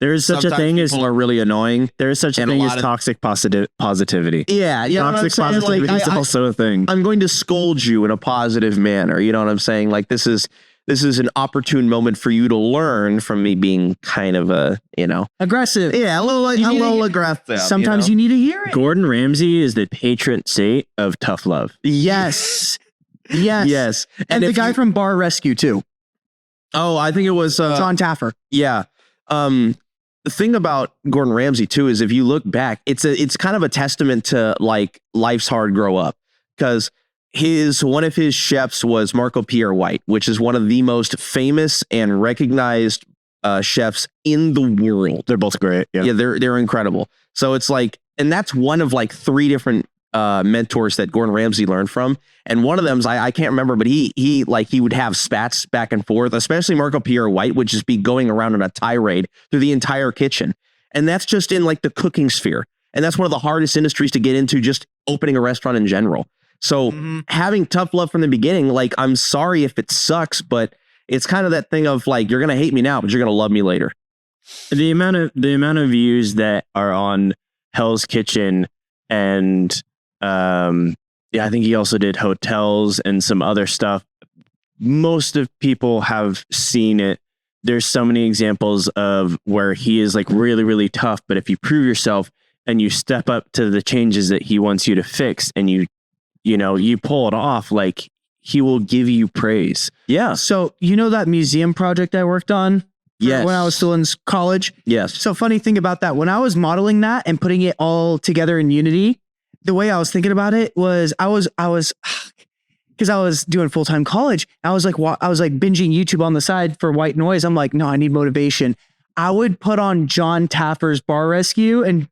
There is such a thing as people are really annoying. there is such a and a thing as lot of- toxic positivity. Yeah, you know what I'm Toxic saying? positivity Like, is also a thing. I'm going to scold you in a positive manner. You know what I'm saying? Like this is an opportune moment for you to learn from me being kind of a, you know, Aggressive. yeah, a little aggressive. Sometimes you need to hear it. Gordon Ramsay is the patron saint of tough love. Yes. Yes. Yes, And the if guy you- from Bar Rescue too. Oh, I think it was John Taffer. Yeah. The thing about Gordon Ramsay too is if you look back, it's kind of a testament to like life's hard grow up, because one of his chefs was Marco Pierre White, which is one of the most famous and recognized chefs in the world. They're both great. Yeah, they're incredible. So it's like, and that's one of like 3 different mentors that Gordon Ramsay learned from. And one of them's I can't remember, but he would have spats back and forth, especially Marco Pierre White would just be going around on a tirade through the entire kitchen. And that's just in like the cooking sphere. And that's one of the hardest industries to get into, just opening a restaurant in general. So having tough love from the beginning, like, I'm sorry if it sucks, but it's kind of that thing of like, you're going to hate me now, but you're going to love me later. The amount of views that are on Hell's Kitchen and I think he also did hotels and some other stuff. Most of people have seen it. There's so many examples of where he is like really, really tough, but if you prove yourself and you step up to the changes that he wants you to fix and you pull it off, like, he will give you praise. Yeah. So you know that museum project I worked on? Yes. When I was still in college? Yes. So funny thing about that, when I was modeling that and putting it all together in Unity, the way I was thinking about it was I was because I was doing full-time college. I was like binging YouTube on the side for white noise. I'm like, no, I need motivation. I would put on John Taffer's Bar Rescue and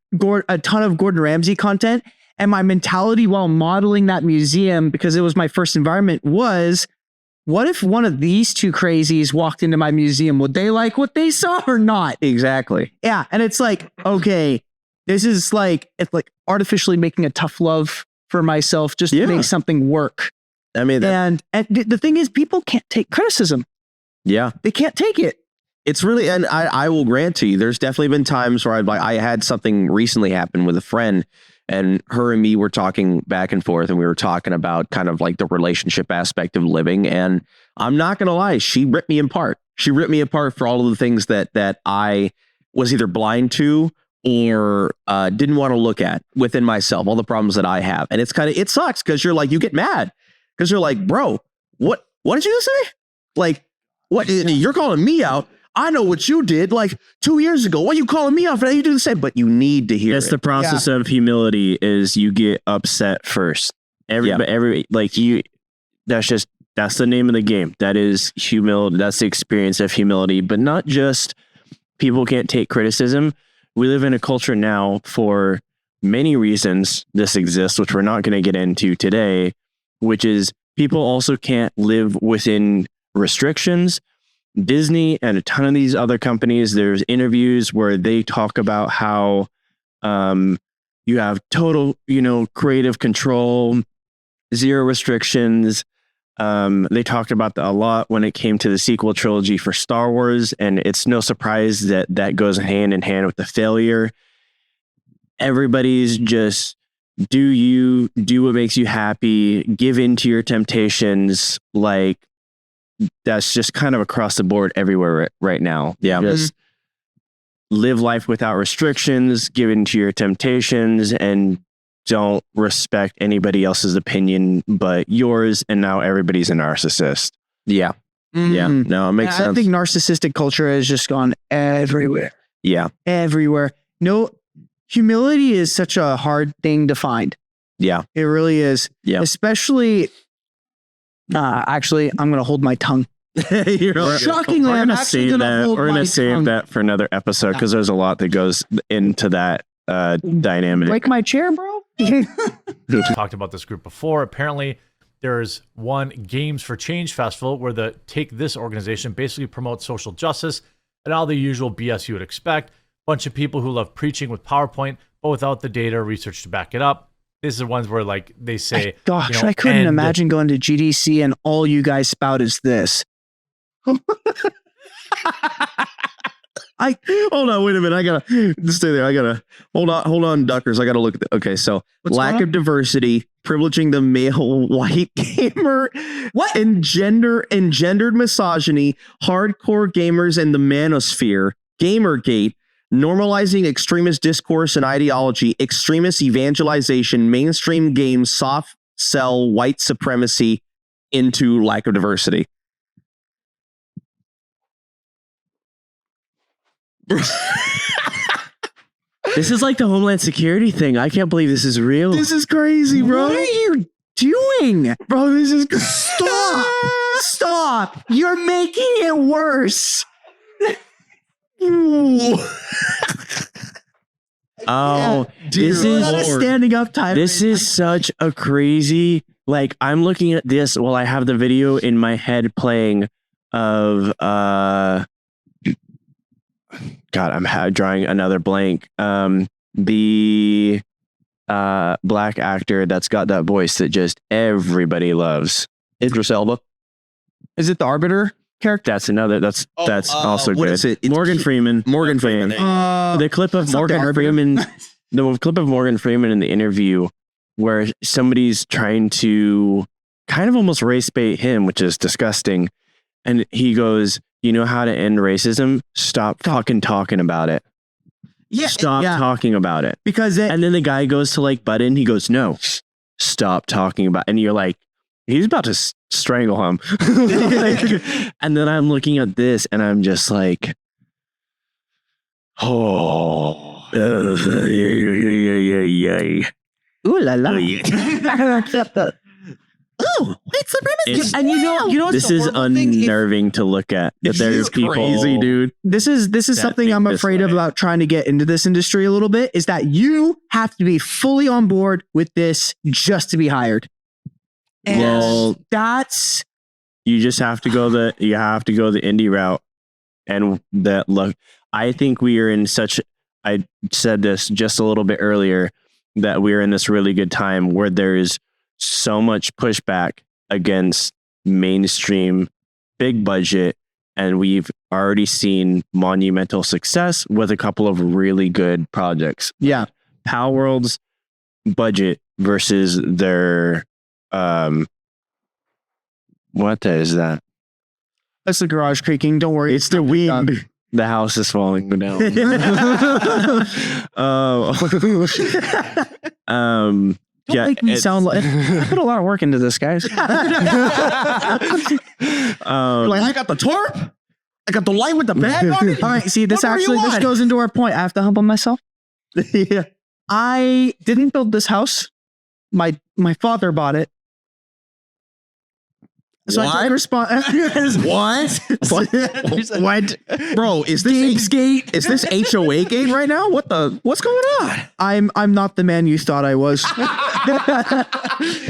a ton of Gordon Ramsay content. And my mentality while modeling that museum, because it was my first environment, was, what if one of these 2 crazies walked into my museum? Would they like what they saw or not? Exactly. Yeah. And it's like, okay, this is like, it's like artificially making a tough love for myself just to make something work. I mean, and the thing is, people can't take criticism. Yeah. They can't take it. It's really, and I will grant to you, there's definitely been times where I had something recently happen with a friend, and her and me were talking back and forth, and we were talking about kind of like the relationship aspect of living. And I'm not going to lie, she ripped me apart. She ripped me apart for all of the things that I was either blind to or didn't want to look at within myself, all the problems that I have. And it sucks because you're like, you get mad because you're like, bro, what did you say? Like, what? You're calling me out. I know what you did like 2 years ago. Why are you calling me out for that? You do the same, but you need to hear That's it. the process of humility, is you get upset first. That's the name of the game. That is humility. That's the experience of humility, but not just people can't take criticism. We live in a culture now, for many reasons this exists, which we're not going to get into today, which is people also can't live within restrictions. Disney and a ton of these other companies, there's interviews where they talk about how you have total, creative control, zero restrictions. They talked about that a lot when it came to the sequel trilogy for Star Wars, and it's no surprise that that goes hand in hand with the failure. Everybody's just do what makes you happy, give in to your temptations. Like that's just kind of across the board everywhere right now. Yeah. Just live life without restrictions, give in to your temptations, and don't respect anybody else's opinion but yours, and now everybody's a narcissist. Yeah. Yeah. No, it makes sense. I think narcissistic culture has just gone everywhere. Yeah. Everywhere. No, humility is such a hard thing to find. Yeah. It really is. Yeah. Especially, actually, I'm going to hold my tongue. Shockingly, We're I'm gonna actually save going to that. hold We're gonna my save tongue. that for another episode because there's a lot that goes into that dynamic. Break my chair, bro. Talked about this group before. Apparently, there's one Games for Change festival where the Take This organization basically promotes social justice and all the usual BS you would expect. Bunch of people who love preaching with PowerPoint, but without the data or research to back it up. This is the ones where like they say, Gosh, you know, I couldn't end- imagine going to GDC and all you guys spout is this. Hold on, wait a minute. I gotta stay there. I gotta hold on, Duckers. I gotta look at okay. So What's lack going of diversity, privileging the male white gamer, engendered misogyny, hardcore gamers in the manosphere, Gamergate, normalizing extremist discourse and ideology, extremist evangelization, mainstream games, soft sell white supremacy into lack of diversity. This is like the Homeland Security thing. I can't believe this is real. This is crazy, bro. What are you doing? Bro, this is Stop! Stop! You're making it worse. Oh, Dear this Not a is standing up time. this is such a crazy. Like I'm looking at this while I have the video in my head playing of God, I'm drawing another blank. The black actor that's got that voice that just everybody loves. Idris Elba. Is it the Arbiter character? That's another. That's also what good. is it? It's Morgan Freeman. Morgan Freeman. The clip of It's not the Morgan Arbiter. Freeman. The clip of Morgan Freeman in the interview where somebody's trying to kind of almost race bait him, which is disgusting. And he goes, "You know how to end racism? Stop fucking talking about it. Stop talking about it." Because it, And then the guy goes to like butt in. He goes, "No, stop talking about." And you're like, he's about to strangle him. Like, and then I'm looking at this and I'm just like, oh. ooh la la. Oh, it's supremacy. And you know what's This the is horrible thing? If- unnerving to look at. That This there's is people crazy, dude. This is that something I'm think this afraid of way. about trying to get into this industry a little bit, is that you have to be fully on board with this just to be hired. And Well, that's you just have to go the indie route. And that look, I think we are in such, I said this just a little bit earlier, that we're in this really good time where there's so much pushback against mainstream big budget, and we've already seen monumental success with a couple of really good projects. yeah. Power World's budget versus their what is that? That's the garage creaking. Don't worry. It's the wind. The house is falling down. Don't yeah, make me it's- sound like I put a lot of work into this, guys. Like, I got the tarp. I got the light with the bag on it. All right, see, this What more you actually this want? goes into our point. I have to humble myself. Yeah. I didn't build this house. My father bought it. So I What? take What? Bro, is this Gamesgate. is this HOA gate right now? What's going on? I'm not the man you thought I was.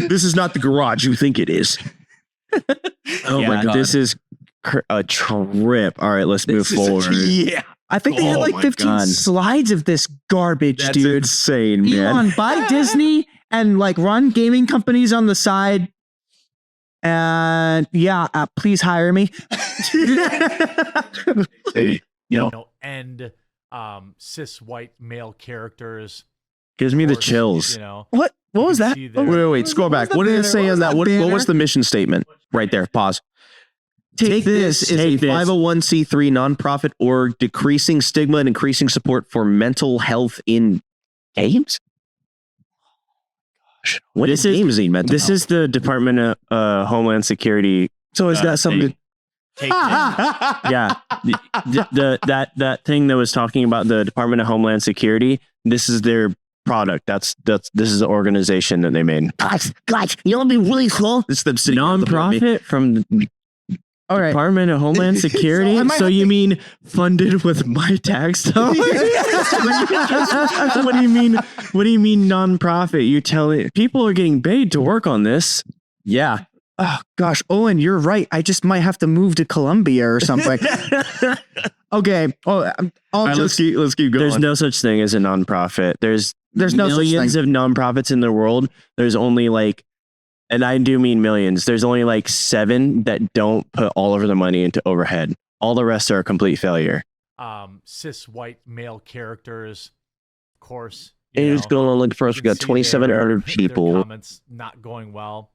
This is not the garage you think it is. Oh my god. This is a trip. All right, let's move forward. Yeah. I think they had Oh like my 15 God. slides of this garbage, That's dude. insane, man. Elon, buy Disney and like run gaming companies on the side. And yeah, please hire me. And cis white male characters. Gives me the Course, chills. You know, What was can that? see there- Wait, scroll back. What did it say on that? What was the mission statement? Right there. Pause. Take this is a 501c3 nonprofit org decreasing stigma and increasing support for mental health in games. What This is is- games in mental This health? is the Department of Homeland Security. So is that something? Yeah, that thing that was talking about the Department of Homeland Security. This is their product. This is the organization that they made. Guys, you know what'd be really cool? It's them sitting on the Nonprofit from the All right. Department of Homeland Security. So I might So have you to- mean funded with my tax dollars? What do you mean? What do you mean nonprofit? You're telling people are getting paid to work on this. Yeah. Oh gosh, Owen, you're right. I just might have to move to Colombia or something. Okay. Oh, I'll All right, just. let's keep going. There's no such thing as a nonprofit. There's There's no such millions thing. of nonprofits in the world. There's only like, and I do mean millions. There's only like 7 that don't put all of their money into overhead. All the rest are a complete failure. Cis white male characters, of course. And it's going on look for us. We You can got see 2,700 their people. comments not going well.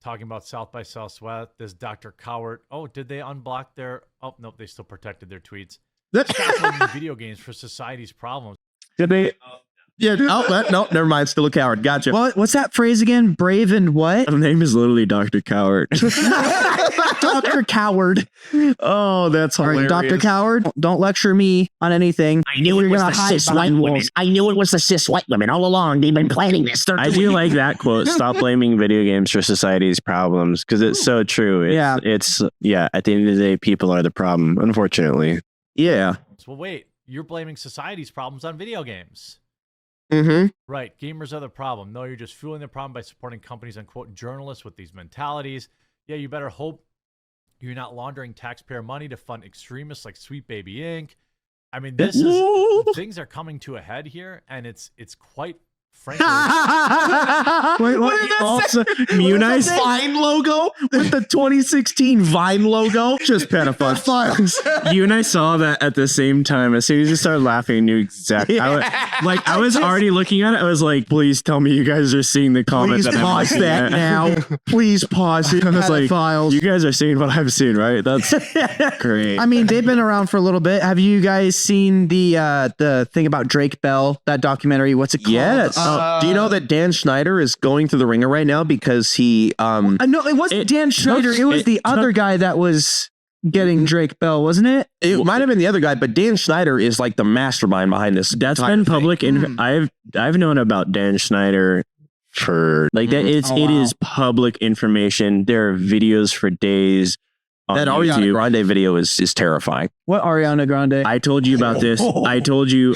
Talking about South by Southwest, this Dr. Cowart. Oh, did they unblock their? Oh, nope, they still protected their tweets. Stop playing video games for society's problems. Did they? Yeah. Oh, no, never mind. Still a coward. Gotcha. What's that phrase again? Brave and what? Her name is literally Dr. Cowart. Dr. Coward. Oh, that's All right, hilarious. Dr. Coward, don't lecture me on anything. I knew it You're was gonna the hide cis white behind women. walls. I knew it was the cis white women all along. They've been planning this. I do like that quote. Stop blaming video games for society's problems because it's so true. It's at the end of the day, people are the problem, unfortunately. Yeah. Well, wait, you're blaming society's problems on video games. Mm-hmm. Right, gamers are the problem. No, you're just fueling the problem by supporting companies and quote journalists with these mentalities. Yeah, you better hope you're not laundering taxpayer money to fund extremists like Sweet Baby Inc. I mean, this is things are coming to a head here, and it's quite frankly. Wait, what did that Also, Munice Vine logo with the 2016 Vine logo. Just pedophiles. You and I saw that at the same time. As soon as you started laughing, I knew exactly. I was already looking at it. I was like, please tell me you guys are seeing the comment Please that I'm pause looking that at. now. Please pause it. I was like, Pedophiles. you guys are seeing what I've seen, right? That's great. I mean, they've been around for a little bit. Have you guys seen the thing about Drake Bell, that documentary? What's it called? Yes. Do you know that Dan Schneider is going through the ringer right now because he No, it wasn't It Dan Schneider. It was the other guy that was getting Drake Bell, wasn't it? it might have been the other guy, but Dan Schneider is like the mastermind behind this. That's entire been thing. public. I've known about Dan Schneider for like that. It is public information. There are videos for days. On That Ariana YouTube. Grande video is terrifying. What Ariana Grande? I told you about this. I told you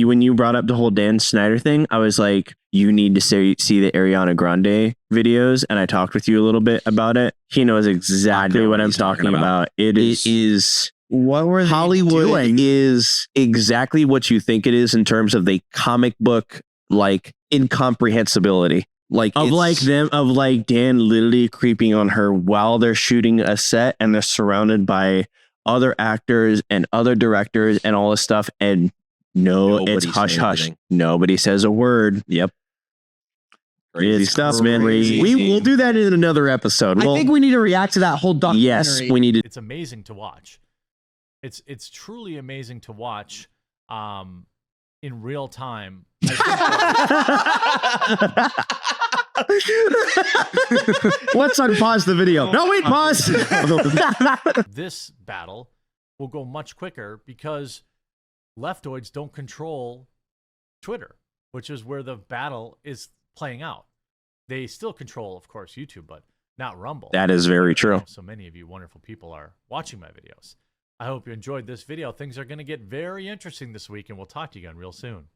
when you brought up the whole Dan Snyder thing. I was like, you need to see the Ariana Grande videos, and I talked with you a little bit about it. He knows exactly what I'm talking about. It is What were they Hollywood doing? is exactly what you think it is in terms of the comic book like incomprehensibility. Like of it's- like Dan literally creeping on her while they're shooting a set, and they're surrounded by other actors and other directors and all this stuff. And Nobody it's says hush hush. anything. Nobody says a word. Yep. Crazy It's stuff, man. crazy. We'll do that in another episode. I think we need to react to that whole documentary. yes, we need to. It's amazing to watch. It's truly amazing to watch in real time. Let's unpause the video. No, wait, pause. This battle will go much quicker because leftoids don't control Twitter, which is where the battle is playing out. They still control, of course, YouTube, but not Rumble. That is very true. So many of you wonderful people are watching my videos. I hope you enjoyed this video. Things are going to get very interesting this week, and we'll talk to you again real soon.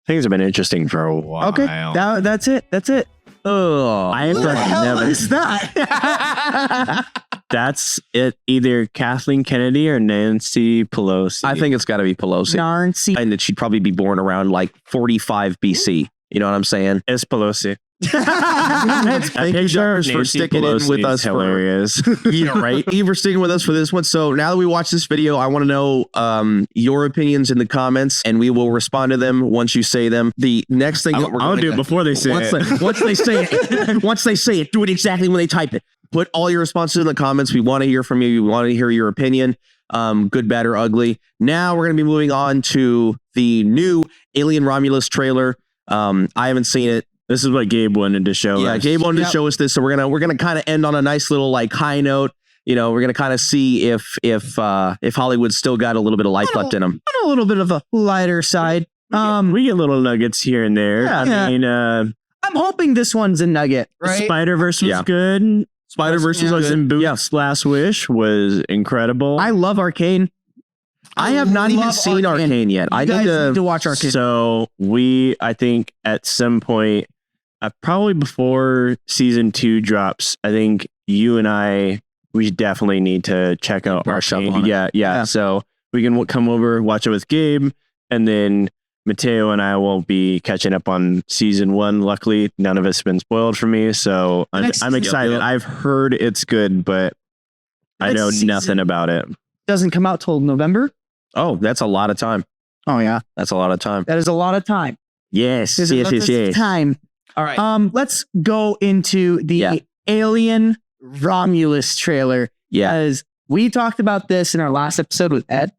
Things have been interesting for a while. Okay, that's it. That's it. Oh, I have never. Is that? That's it. Either Kathleen Kennedy or Nancy Pelosi. I think it's got to be Pelosi. Nancy. And that she'd probably be born around like 45 BC. You know what I'm saying? it's Pelosi. Thank you, Jarvis, for sticking in with us. Hilarious. Yeah, right. Eve, for sticking with us for this one. So now that we watch this video, I want to know your opinions in the comments, and we will respond to them once you say them. The next thing I'll do it before they say it. Once they say it, once they say it, do it exactly when they type it. Put all your responses in the comments. We want to hear from you. We want to hear your opinion, good, bad, or ugly. Now we're going to be moving on to the new Alien Romulus trailer. I haven't seen it. This is what Gabe wanted to show us. Gabe wanted to show us this, so we're gonna kind of end on a nice little like high note. You know, we're gonna kind of see if Hollywood's still got a little bit of life left in them. On a little bit of a lighter side. We get little nuggets here and there. Yeah. I mean, I'm hoping this one's a nugget, right? Spider-Verse was good. Spider-Verse was in good. Boots. Last Wish was incredible. I love Arcane. I have not even seen Arcane yet. I need to watch Arcane. So I think at some point, probably before season 2 drops, I think you and we definitely need to check out Arcane. Yeah. So we can come over, watch it with Gabe, and then Mateo and I will be catching up on season 1. Luckily, none of it's been spoiled for me, so I'm excited. I've heard it's good, but I know nothing about it. Doesn't come out till November. Oh, that's a lot of time. Oh yeah, that's a lot of time. That is a lot of time. Yes. Time. All right. Let's go into the Alien Romulus trailer. Yeah. As we talked about this in our last episode with Ed.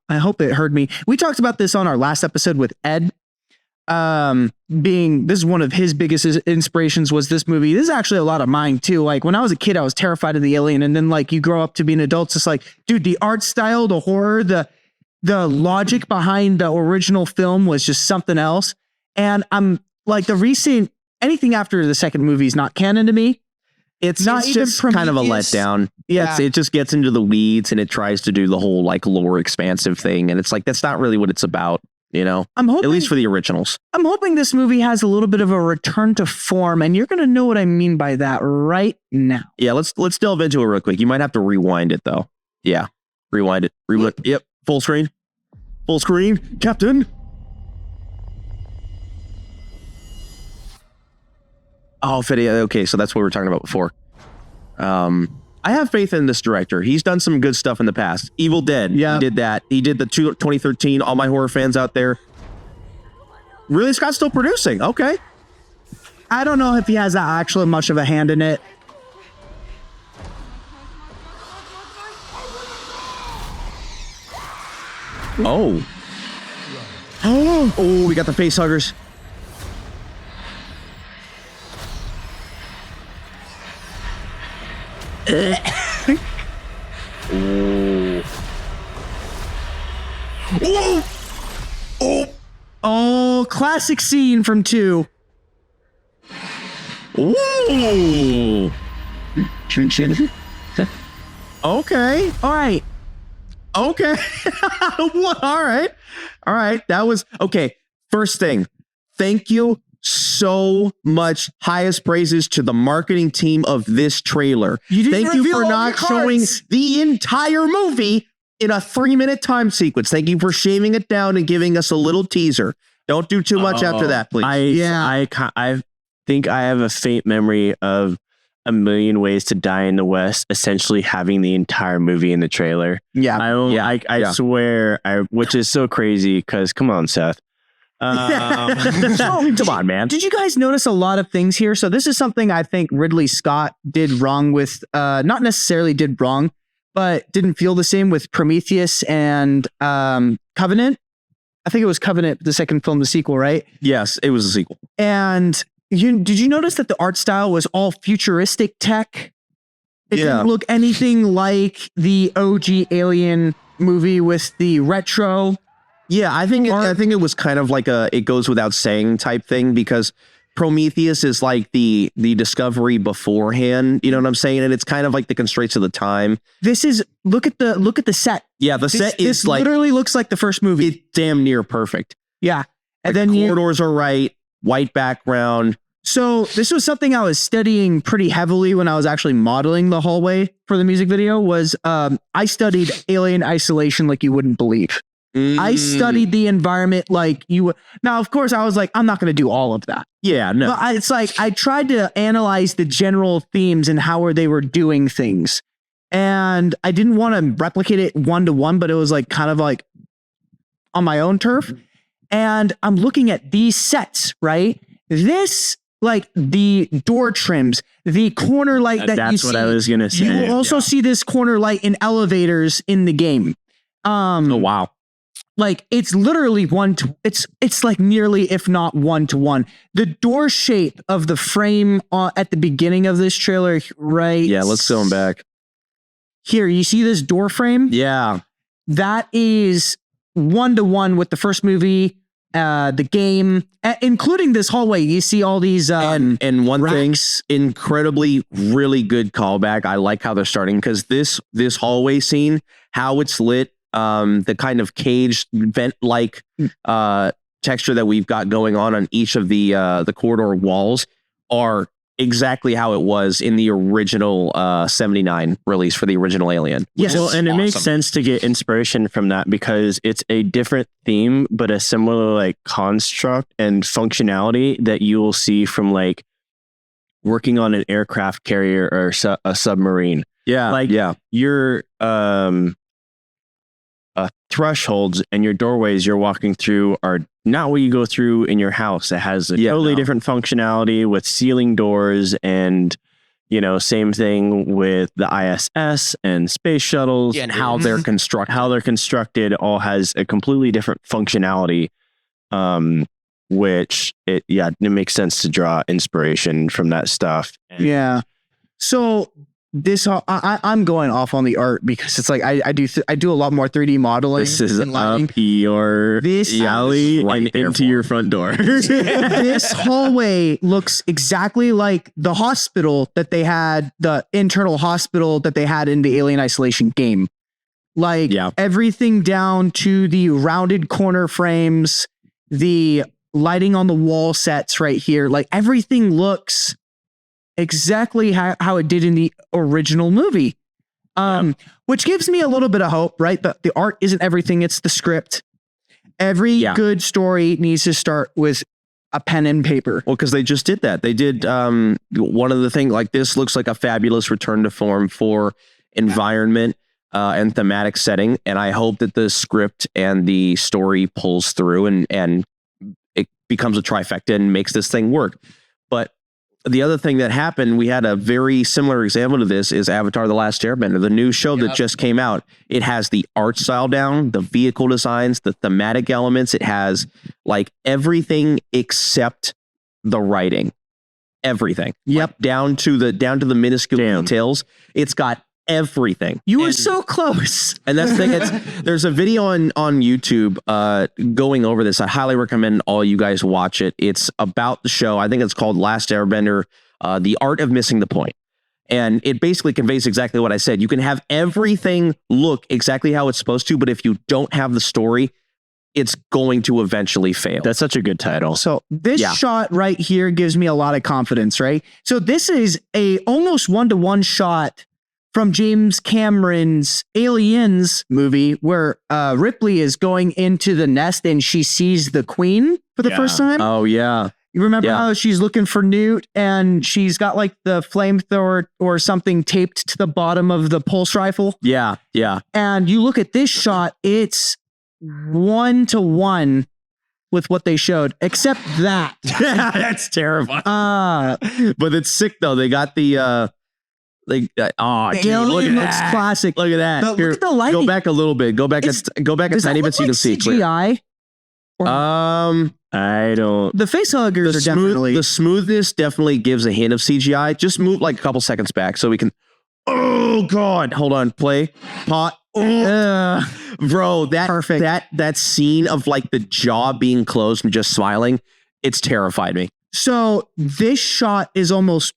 I hope it heard me. We talked about this on our last episode with Ed. This is one of his biggest inspirations was this movie. This is actually a lot of mine too. Like when I was a kid, I was terrified of the alien, and then like you grow up to be an adult, it's like, dude, the art style, the horror, the logic behind the original film was just something else. And I'm like anything after the second movie is not canon to me. It's just kind of a letdown. Yeah. It just gets into the weeds and it tries to do the whole like lore expansive thing. And it's like, that's not really what it's about, you know, at least for the originals. I'm hoping this movie has a little bit of a return to form, and you're going to know what I mean by that right now. Yeah. Let's delve into it real quick. You might have to rewind it though. Yeah. Rewind it. Yep. Full screen. Full screen. Captain. Oh, okay, so that's what we were talking about before. I have faith in this director. He's done some good stuff in the past. Evil Dead, he did that. He did the 2013, all my horror fans out there. Really, Scott's still producing. Okay. I don't know if he has actually much of a hand in it. Oh. Oh, we got the face huggers. Oh, classic scene from 2. Ooh. Okay. All right. Okay. All right. That was okay. First thing. Thank you so much. Highest praises to the marketing team of this trailer. Thank you for not showing the entire movie in a 3-minute time sequence. Thank you for shaving it down and giving us a little teaser. Don't do too much after that, please. I think I have a faint memory of A Million Ways to Die in the West essentially having the entire movie in the trailer. Yeah. I swear, which is so crazy because come on, Seth. Come on, man. Did you guys notice a lot of things here? So this is something I think Ridley Scott did wrong with, not necessarily did wrong, but didn't feel the same with Prometheus and Covenant. I think it was Covenant, the second film, the sequel, right? Yes, it was a sequel. And did you notice that the art style was all futuristic tech? It didn't look anything like the OG Alien movie with the retro. Yeah, I think it was kind of like it goes without saying type thing, because Prometheus is like the discovery beforehand, you know what I'm saying? And it's kind of like the constraints of the time. This is look at the set. Yeah, set is like literally looks like the first movie. It's damn near perfect. Yeah. And like then corridors are right, white background. So this was something I was studying pretty heavily when I was actually modeling the hallway for the music video. Was I studied alien isolation like you wouldn't believe. I studied the environment like you would. Now, of course, I was like, I'm not going to do all of that. Yeah, no. But it's like I tried to analyze the general themes and how they were doing things. And I didn't want to replicate it one-to-one, but it was like kind of like on my own turf. And I'm looking at these sets, right? This, like the door trims, the corner light that That's you what see. I was gonna say. You will also see this corner light in elevators in the game. Oh wow. Like it's literally it's like nearly, if not 1-to-1. The door shape of the frame at the beginning of this trailer, right? Yeah, let's go back. Here, you see this door frame? Yeah. That is 1-to-1 with the first movie, the game, including this hallway. You see all these And one racks. thing, incredibly really good callback. I like how they're starting because this hallway scene, how it's lit, the kind of caged vent like texture that we've got going on each of the corridor walls are exactly how it was in the original 79 release for the original Alien. Yes. Well, and it makes sense to get inspiration from that because it's a different theme, but a similar like construct and functionality that you will see from like working on an aircraft carrier or a submarine. Yeah. Like your thresholds and your doorways you're walking through are not what you go through in your house. It has a totally different functionality with ceiling doors and, you know, same thing with the ISS and space shuttles and how they're constructed. How they're constructed all has a completely different functionality, which it makes sense to draw inspiration from that stuff. Yeah. So this I'm going off on the art because it's like I do a lot more 3D modeling. This is and lighting. up your alley and into your front door. This hallway looks exactly like the hospital that they had, the internal hospital that they had in the Alien Isolation game. Like everything down to the rounded corner frames, the lighting on the wall sets right here, like everything looks exactly how it did in the original movie. Which gives me a little bit of hope, right? But the art isn't everything, it's the script. Every good story needs to start with a pen and paper. Well, because they just did that. They did one of the things like this looks like a fabulous return to form for environment and thematic setting. And I hope that the script and the story pulls through and it becomes a trifecta and makes this thing work. But the other thing that happened, we had a very similar example to this is Avatar: The Last Airbender, the new show that just came out. It has the art style down, the vehicle designs, the thematic elements. It has like everything except the writing, everything. Yep, like, down to the minuscule details. It's got everything. You were so close. And that's the thing. There's a video on YouTube going over this. I highly recommend all you guys watch it. It's about the show. I think it's called Last Airbender, The Art of Missing the Point. And it basically conveys exactly what I said. You can have everything look exactly how it's supposed to, but if you don't have the story, it's going to eventually fail. That's such a good title. So this shot right here gives me a lot of confidence, right? So this is a almost 1-to-1 shot from James Cameron's Aliens movie where Ripley is going into the nest and she sees the queen for the first time. Oh, yeah. You remember how she's looking for Newt and she's got like the flamethrower or something taped to the bottom of the pulse rifle? Yeah, yeah. And you look at this shot, it's 1-to-1 with what they showed, except that. That's terrifying. But it's sick though. They got the look at that. Classic. Look at that. But look at the lighting. Go back a little bit. Go back a tiny bit so you can see CGI? I don't. The facehuggers are definitely the smoothness definitely gives a hint of CGI. Just move like a couple seconds back so we can. Oh God! Hold on. Play. Pot. Bro, that perfect. That scene of like the jaw being closed and just smiling, it's terrified me. So this shot is almost.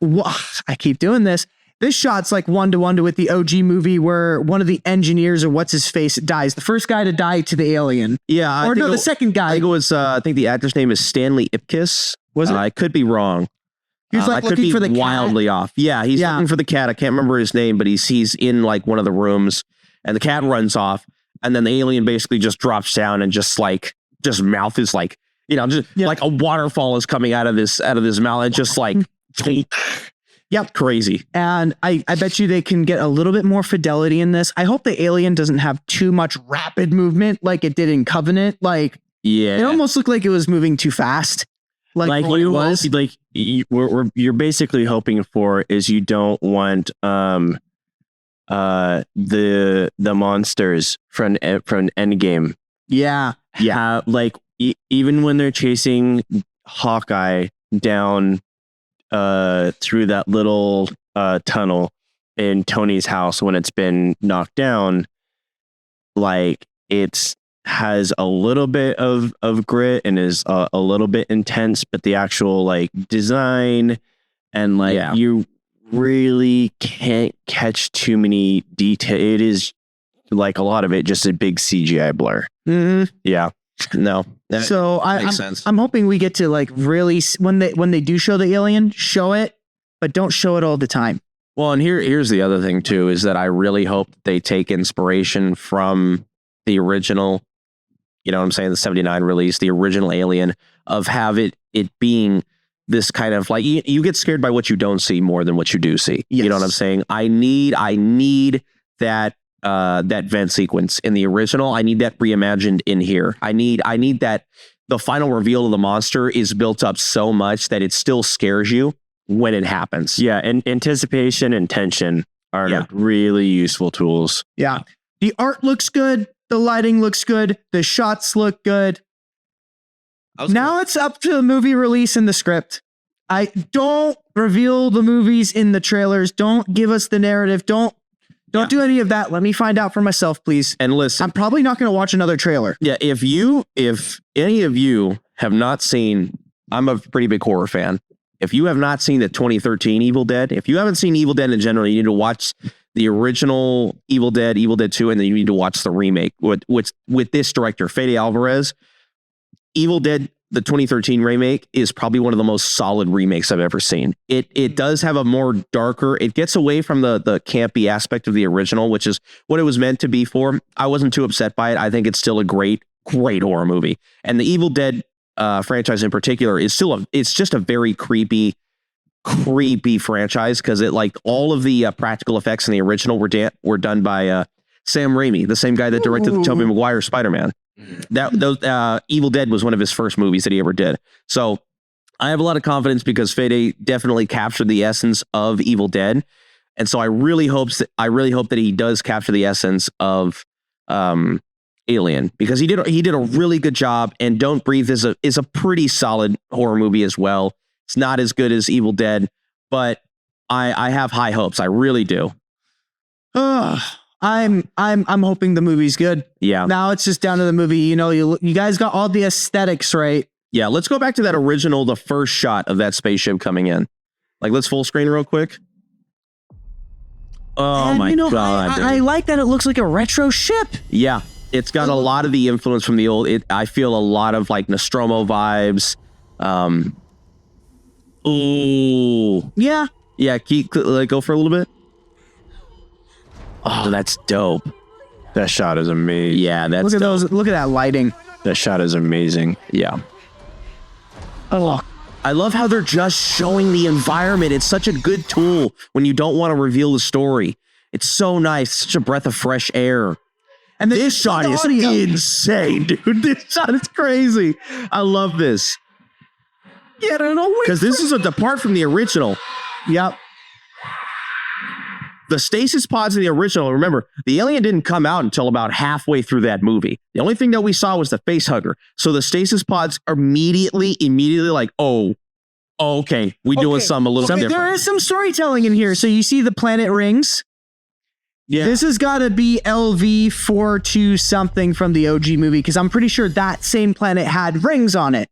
I keep doing this. This shot's like 1-to-1 with the OG movie where one of the engineers or what's his face dies. The first guy to die to the alien. Yeah. The second guy. I think it was, I think the actor's name is Stanley Ipkiss. Was it? I could be wrong. He was like looking for the wildly cat. Off. Yeah, he's looking for the cat. I can't remember his name, but he's in like one of the rooms and the cat runs off and then the alien basically just drops down and just mouth is like, like a waterfall is coming out of this mouth. It's just like, yep, crazy. And I bet you they can get a little bit more fidelity in this. I hope the alien doesn't have too much rapid movement like it did in Covenant. Like, it almost looked like it was moving too fast. Like you're basically hoping for is you don't want the monsters from Endgame. Yeah. Like even when they're chasing Hawkeye down through that little tunnel in Tony's house when it's been knocked down, like it's has a little bit of grit and is a little bit intense, but the actual like design and like you really can't catch too many detail. It is like a lot of it just a big CGI blur. Mm-hmm. Yeah. No. So I'm hoping we get to like really when they do show the alien, show it, but don't show it all the time. Well, and here's the other thing too, is that I really hope they take inspiration from the original, you know what I'm saying, the 79 release, the original Alien, of have it being this kind of like, you get scared by what you don't see more than what you do see. Yes. You know what I'm saying? I need that that vent sequence in the original. I need that reimagined in here. I need that the final reveal of the monster is built up so much that it still scares you when it happens. Yeah, and anticipation and tension are really useful tools. Yeah. The art looks good. The lighting looks good. The shots look good. Now it's up to the movie release and the script. I don't reveal the movies in the trailers. Don't give us the narrative. Don't do any of that. Let me find out for myself, please. And listen, I'm probably not going to watch another trailer. Yeah, if any of you have not seen, I'm a pretty big horror fan. If you have not seen the 2013 Evil Dead, if you haven't seen Evil Dead in general, you need to watch the original Evil Dead 2, and then you need to watch the remake with this director, Fede Alvarez. Evil Dead, the 2013 remake, is probably one of the most solid remakes I've ever seen. It does have a more darker, it gets away from the campy aspect of the original, which is what it was meant to be for. I wasn't too upset by it. I think it's still a great horror movie. And the Evil Dead franchise in particular is it's just a very creepy franchise, because it, like, all of the practical effects in the original were done by Sam Raimi, the same guy that directed the Tobey Maguire Spider-Man. Evil Dead was one of his first movies that he ever did. So I have a lot of confidence because Fede definitely captured the essence of Evil Dead, and so I really hope that he does capture the essence of Alien, because he did a really good job. And Don't Breathe is a pretty solid horror movie as well. It's not as good as Evil Dead, but I have high hopes. I really do. I'm hoping the movie's good. Yeah. Now it's just down to the movie. You know, you guys got all the aesthetics right. Yeah. Let's go back to that original, the first shot of that spaceship coming in. Like, let's full screen real quick. Oh, and my God. I like that it looks like a retro ship. Yeah. It's got a lot of the influence from the old. I feel a lot of like Nostromo vibes. Ooh. Yeah. Yeah. Go for a little bit. Oh, that's dope. That shot is amazing. Yeah, that's look at dope. those. Look at that lighting. That shot is amazing. Yeah. Oh, I love how they're just showing the environment. It's such a good tool when you don't want to reveal the story. It's so nice. Such a breath of fresh air. And this shot is insane, dude. This shot is crazy. I love this. Yeah, I don't know. Because this is a depart from the original. Yep. The stasis pods in the original, remember, the alien didn't come out until about halfway through that movie. The only thing that we saw was the face hugger. So the stasis pods are immediately like, oh, okay, we're doing something a little different. There is some storytelling in here. So you see the planet rings. Yeah. This has got to be LV-42 something from the OG movie, because I'm pretty sure that same planet had rings on it.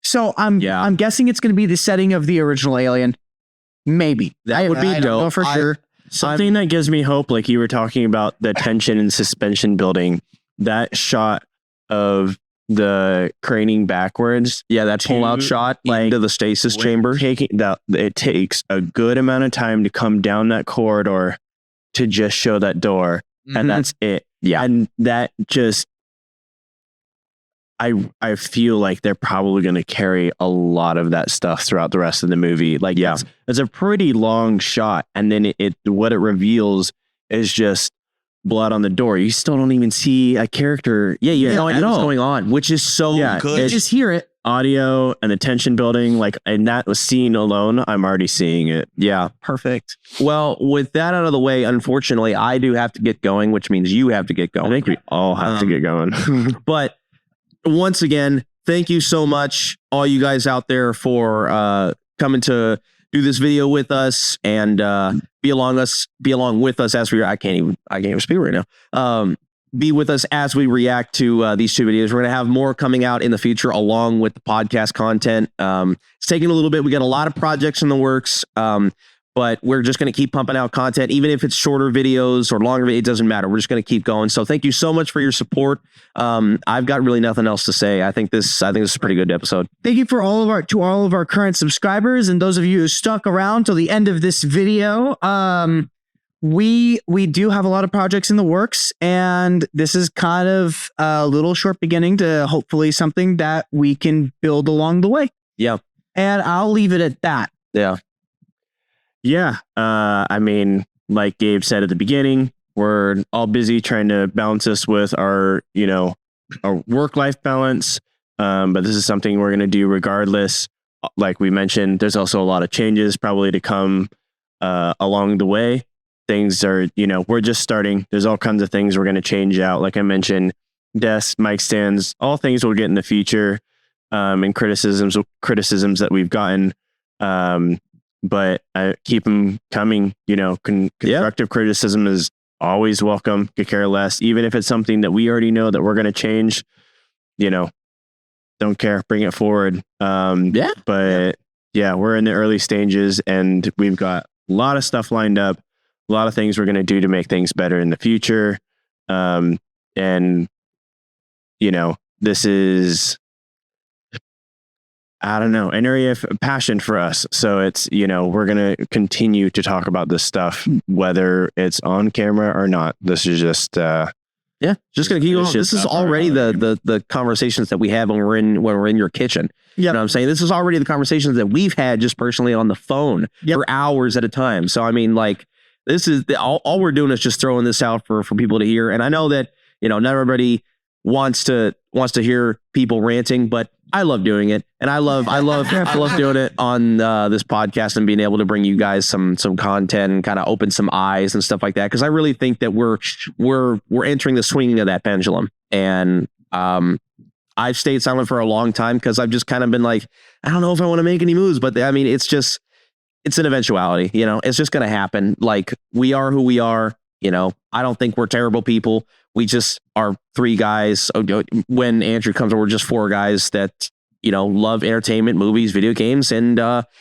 So I'm guessing it's going to be the setting of the original Alien. Maybe. That would be dope. I don't know for sure. Something that gives me hope, like you were talking about the tension and suspension building, that shot of the craning backwards. Yeah, that pull-out shot into the stasis chamber. It takes a good amount of time to come down that corridor to just show that door. Mm-hmm. And that's it. Yeah. And that just, I feel like they're probably going to carry a lot of that stuff throughout the rest of the movie. Like, it's a pretty long shot. And then what it reveals is just blood on the door. You still don't even see a character. Yeah, you have no idea what's going on, which is so good. You just hear it. Audio and the tension building, like, and that was scene alone, I'm already seeing it. Yeah, perfect. Well, with that out of the way, unfortunately, I do have to get going, which means you have to get going. I think we all have to get going. But once again, thank you so much, all you guys out there, for coming to do this video with us and be along with us as I can't even speak right now. Be with us as we react to these two videos. We're going to have more coming out in the future along with the podcast content. It's taking a little bit. We got a lot of projects in the works, but we're just going to keep pumping out content, even if it's shorter videos or longer. It doesn't matter. We're just going to keep going. So thank you so much for your support. I've got really nothing else to say. I think this is a pretty good episode. Thank you to all of our current subscribers and those of you who stuck around till the end of this video. We do have a lot of projects in the works, and this is kind of a little short beginning to hopefully something that we can build along the way. Yeah. And I'll leave it at that. Yeah. Yeah. I mean, like Gabe said at the beginning, we're all busy trying to balance this with our work-life balance. But this is something we're going to do regardless. Like we mentioned, there's also a lot of changes probably to come along the way. Things are, we're just starting. There's all kinds of things we're going to change out. Like I mentioned, desks, mic stands, all things we'll get in the future, and criticisms that we've gotten. But I keep them coming. Constructive criticism is always welcome. Could care less. Even if it's something that we already know that we're going to change, don't care. Bring it forward. But we're in the early stages, and we've got a lot of stuff lined up. A lot of things we're going to do to make things better in the future. And, this is, I don't know, an area of passion for us. So it's, we're going to continue to talk about this stuff, whether it's on camera or not. This is just, just going to keep going. This is already the conversations that we have when we're in your kitchen. You know what I'm saying? This is already the conversations that we've had just personally on the phone for hours at a time. So, I mean, like, this is all we're doing is just throwing this out for people to hear. And I know that, not everybody wants to hear people ranting, but I love doing it. And I love doing it on this podcast and being able to bring you guys some content and kind of open some eyes and stuff like that. Cause I really think that we're entering the swinging of that pendulum. And, I've stayed silent for a long time because I've just kind of been like, I don't know if I want to make any moves, but I mean, it's an eventuality, it's just going to happen. Like, we are who we are, I don't think we're terrible people. We just are three guys. When Andrew comes over, we're just four guys that, love entertainment, movies, video games, and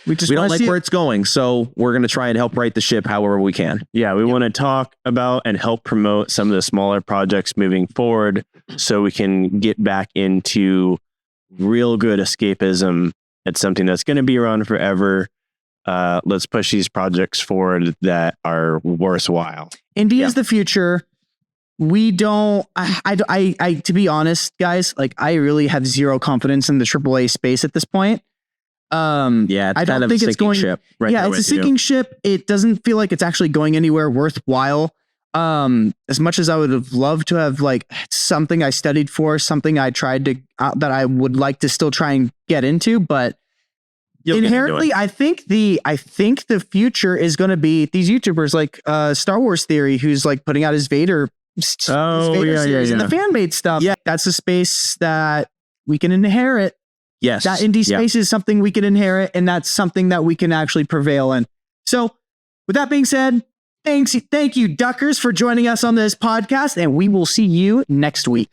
we don't like where it's going. So we're going to try and help right the ship however we can. Yeah, we want to talk about and help promote some of the smaller projects moving forward so we can get back into real good escapism. It's something that's going to be around forever. Let's push these projects forward that are worthwhile. Indie is the future. We don't, I, to be honest, guys, like, I really have zero confidence in the AAA space at this point. It's I don't think it's going ship. It's a sinking ship. It doesn't feel like it's actually going anywhere worthwhile. As much as I would have loved to have, like, something I studied for, something I tried to, that I would like to still try and get into, but inherently, I think the future is going to be these YouTubers like Star Wars Theory, who's like putting out his Vader series and the fan-made stuff. Yeah, that's a space that we can inherit. Yes, that indie space is something we can inherit, and that's something that we can actually prevail in. So, with that being said, thank you, Duckers, for joining us on this podcast, and we will see you next week.